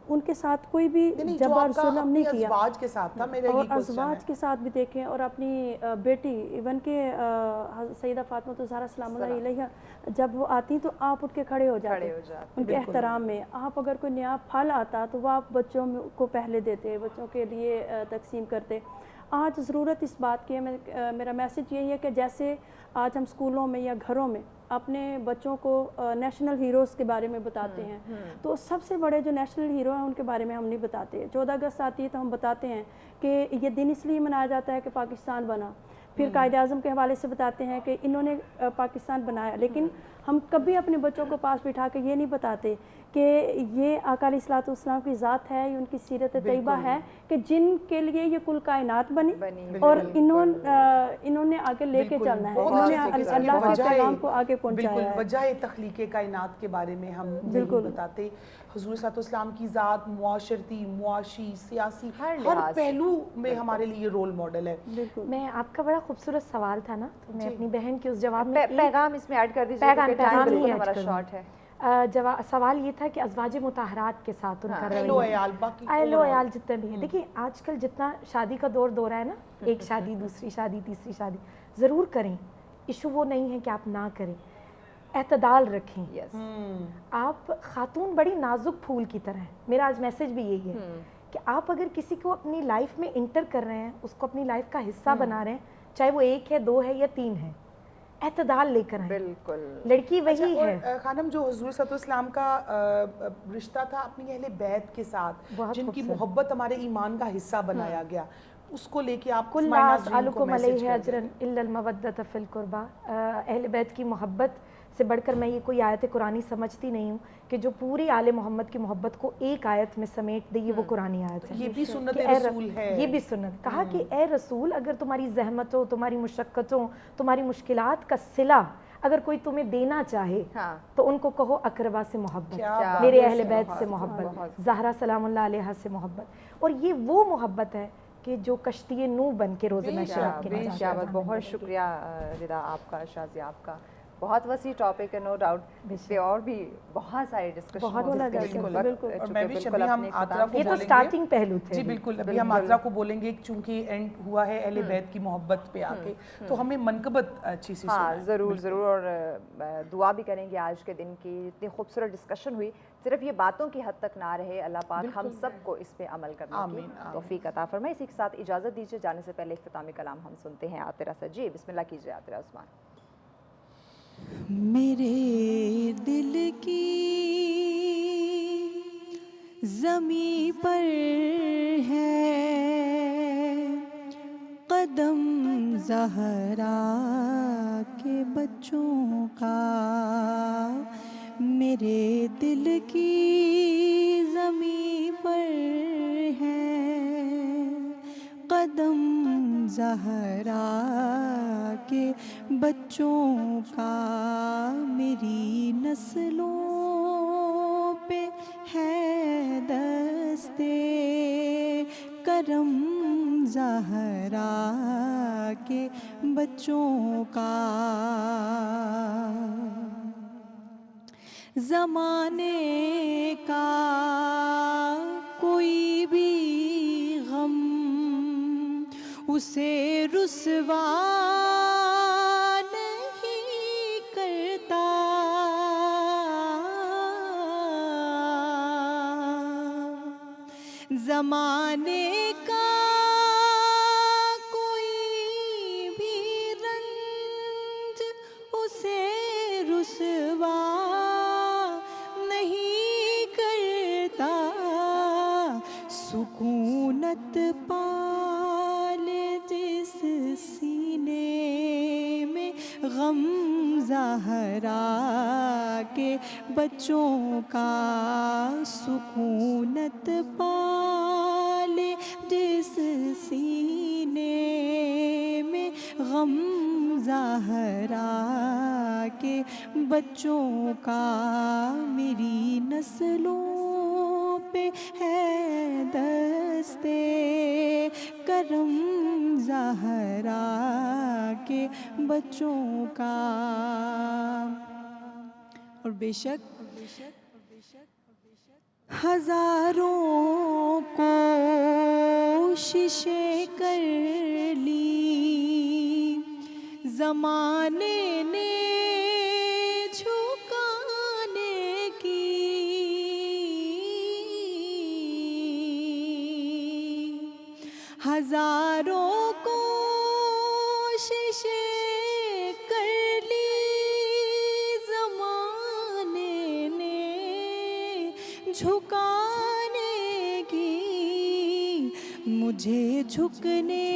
ان کے ساتھ کوئی بھی جبر ظلم نہیں کیا، ازواج کے ساتھ تھا میرا اور ازواج کے ساتھ بھی دیکھیں، اور اپنی بیٹی ایون کہ سیدہ فاطمہ الزہرا سلام اللہ علیہا جب وہ آتی تو آپ اٹھ کے کھڑے ہو جاتے ان کے احترام میں۔ آپ اگر کوئی نیا پھل آتا تو وہ آپ بچوں کو پہلے دیتے، بچوں کے لیے تقسیم کرتے۔ آج ضرورت اس بات کی ہے، میرا میسج یہی ہے کہ جیسے آج ہم اسکولوں میں یا گھروں میں اپنے بچوں کو نیشنل ہیروز کے بارے میں بتاتے ہیں، تو سب سے بڑے جو نیشنل ہیرو ہیں ان کے بارے میں ہم نہیں بتاتے۔ 14 اگست آتی ہے تو ہم بتاتے ہیں کہ یہ دن اس لیے منایا جاتا ہے کہ پاکستان بنا، پھر قائد اعظم کے حوالے سے بتاتے ہیں کہ انہوں نے پاکستان بنایا، لیکن ہم کبھی اپنے بچوں کو پاس بٹھا کے یہ نہیں بتاتے کہ یہ آقا علیہ الصلوۃ والسلام کی ذات ہے، یہ ان کی سیرت طیبہ ہے کہ جن کے لیے یہ کل کائنات بنی اور انہوں نے آگے لے کے چلنا ہے، انہوں نے اللہ کے پیغام کو آگے پہنچایا ہے۔ وجہ تخلیق کائنات کے بارے میں ہم نہیں بتاتے۔ حضور صلی اللہ علیہ وسلم کی ذات معاشرتی، معاشی، سیاسی ہر پہلو میں ہمارے لیے رول ماڈل ہے۔ میں آپ کا بڑا خوبصورت سوال تھا نا، تو میں اپنی بہن کے اس جواب میں پیغام اس میں ایڈ کر دیجیے، टाइम नहीं बिल्कुल ऐड हमारा करूँगी। शॉर्ट है। सवाल ये था कि अज़वाज मुताहरात के साथ उनका अहलो अयाल बाकी अहलो अयाल जितने भी हैं, देखिए आजकल जितना शादी का दौर है ना, एक शादी दूसरी शादी तीसरी शादी, ज़रूर करें, इशू वो नहीं है कि आप ना करें, एतदाल रखें। यस आप खातून बड़ी नाजुक फूल की तरह हैं, मेरा आज मैसेज भी यही है कि आप अगर किसी को अपनी लाइफ में इंटर कर रहे हैं, उसको अपनी लाइफ का हिस्सा बना रहे हैं, चाहे वो 1 है 2 है या 3 है, एतदाल लेकर आए। बिल्कुल। लड़की वही और है। खानम जो हुजूर सल्लल्लाहु अलैहि वसल्लम का रिश्ता था अपनी अहले बैत के साथ, बहुत जिनकी खूबसूरत। मोहब्बत हमारे ईमान का हिस्सा बनाया गया, उसको लेके आप कुल इस्माइल नाज़ नाज़रीन को अलुकुम मैसेज अलैहि कर अजरन इल्लल मवद्दत फिल कुर्बा। अहले बैत की मोहब्बत से बढ़कर मैं ये कोई आयत कुरानी समझती नहीं हूँ कि जो पूरी आले मोहम्मद की मोहब्बत को एक आयत में समेट दे, ये वो कुरानी आयत है। ये भी सुन्नत कि ए रसूल है। ये भी सुन्नत। कहा कि ए रसूल, अगर तुम्हारी जहमतों, तुम्हारी मुशक्क़तों, तुम्हारी मुश्किलात का सिला अगर कोई तुम्हें देना चाहे, हाँ। तो उनको कहो अकरबा से मोहब्बत, क्या बात मेरे है, अहले बैत बहुत, से मोहब्बत, बहुत। ज़हरा सलामुल्लाह अलैहा से मोहब्बत। और ये वो मोहब्बत है कि जो कश्ती नूह बन के रोज़े महशर के निजात का ज़ामिन बहुत बनेगी। शुक्रिया रिदा आपका, शाज़िया आपका। बहुत वसी टॉपिक है, नो डाउट। इस पे और भी बहुत सारे डिस्कशन बहुत बोला जा सकता है, बिल्कुल। और मैं भी अभी हम आतरा को ये तो बोलेंगे। स्टार्टिंग पहलू थे। जी बिल्कुल, अभी हम आतरा को बोलेंगे, चूंकि एंड हुआ है अहले बैत की मोहब्बत पे आके, तो हमें मनकबत अच्छी सी हाँ सुनाएं। ज़रूर ज़रूर। और दुआ भी करेंगे आज के दिन की, इतनी खूबसूरत डिस्कशन हुई, सिर्फ ये बातों की हद तक ना रहे, अल्लाह पाक हम सबको इस पे अमल करने आमीन, की तौफीक अता फरमाए। इसी के साथ इजाज़त दीजिए, जाने से पहले इख्तितामी कलाम हम सुनते हैं आतिरा से। जी बिस्मिल्लाह कीजिए आतिरा उस्मान। मेरे दिल की ज़मीं पर है कदम ज़हरा के बच्चों का, मेरे दिल की ज़मीं पर है कदम ज़हरा के बच्चों का, मेरी नस्लों पे है दस्ते करम ज़हरा के बच्चों का। ज़माने का कोई भी गम उसे रुसवा नहीं करता, ज़माने का कोई भी रंज उसे रुसवा नहीं करता, सुकूनत पाले जिस सीने में गम ज़हरा के बच्चों का, सुकूनत पाले जिस सीने में गम ज़हरा के बच्चों का, मेरी नस्लों पे है दस्ते करम ज़हरा के बच्चों का। और बेशक हज़ारों कोशिशें कर ली ज़माने ने झुकाने की, हज़ारों कोशिशें कर ली ज़माने ने झुकाने की, मुझे झुकने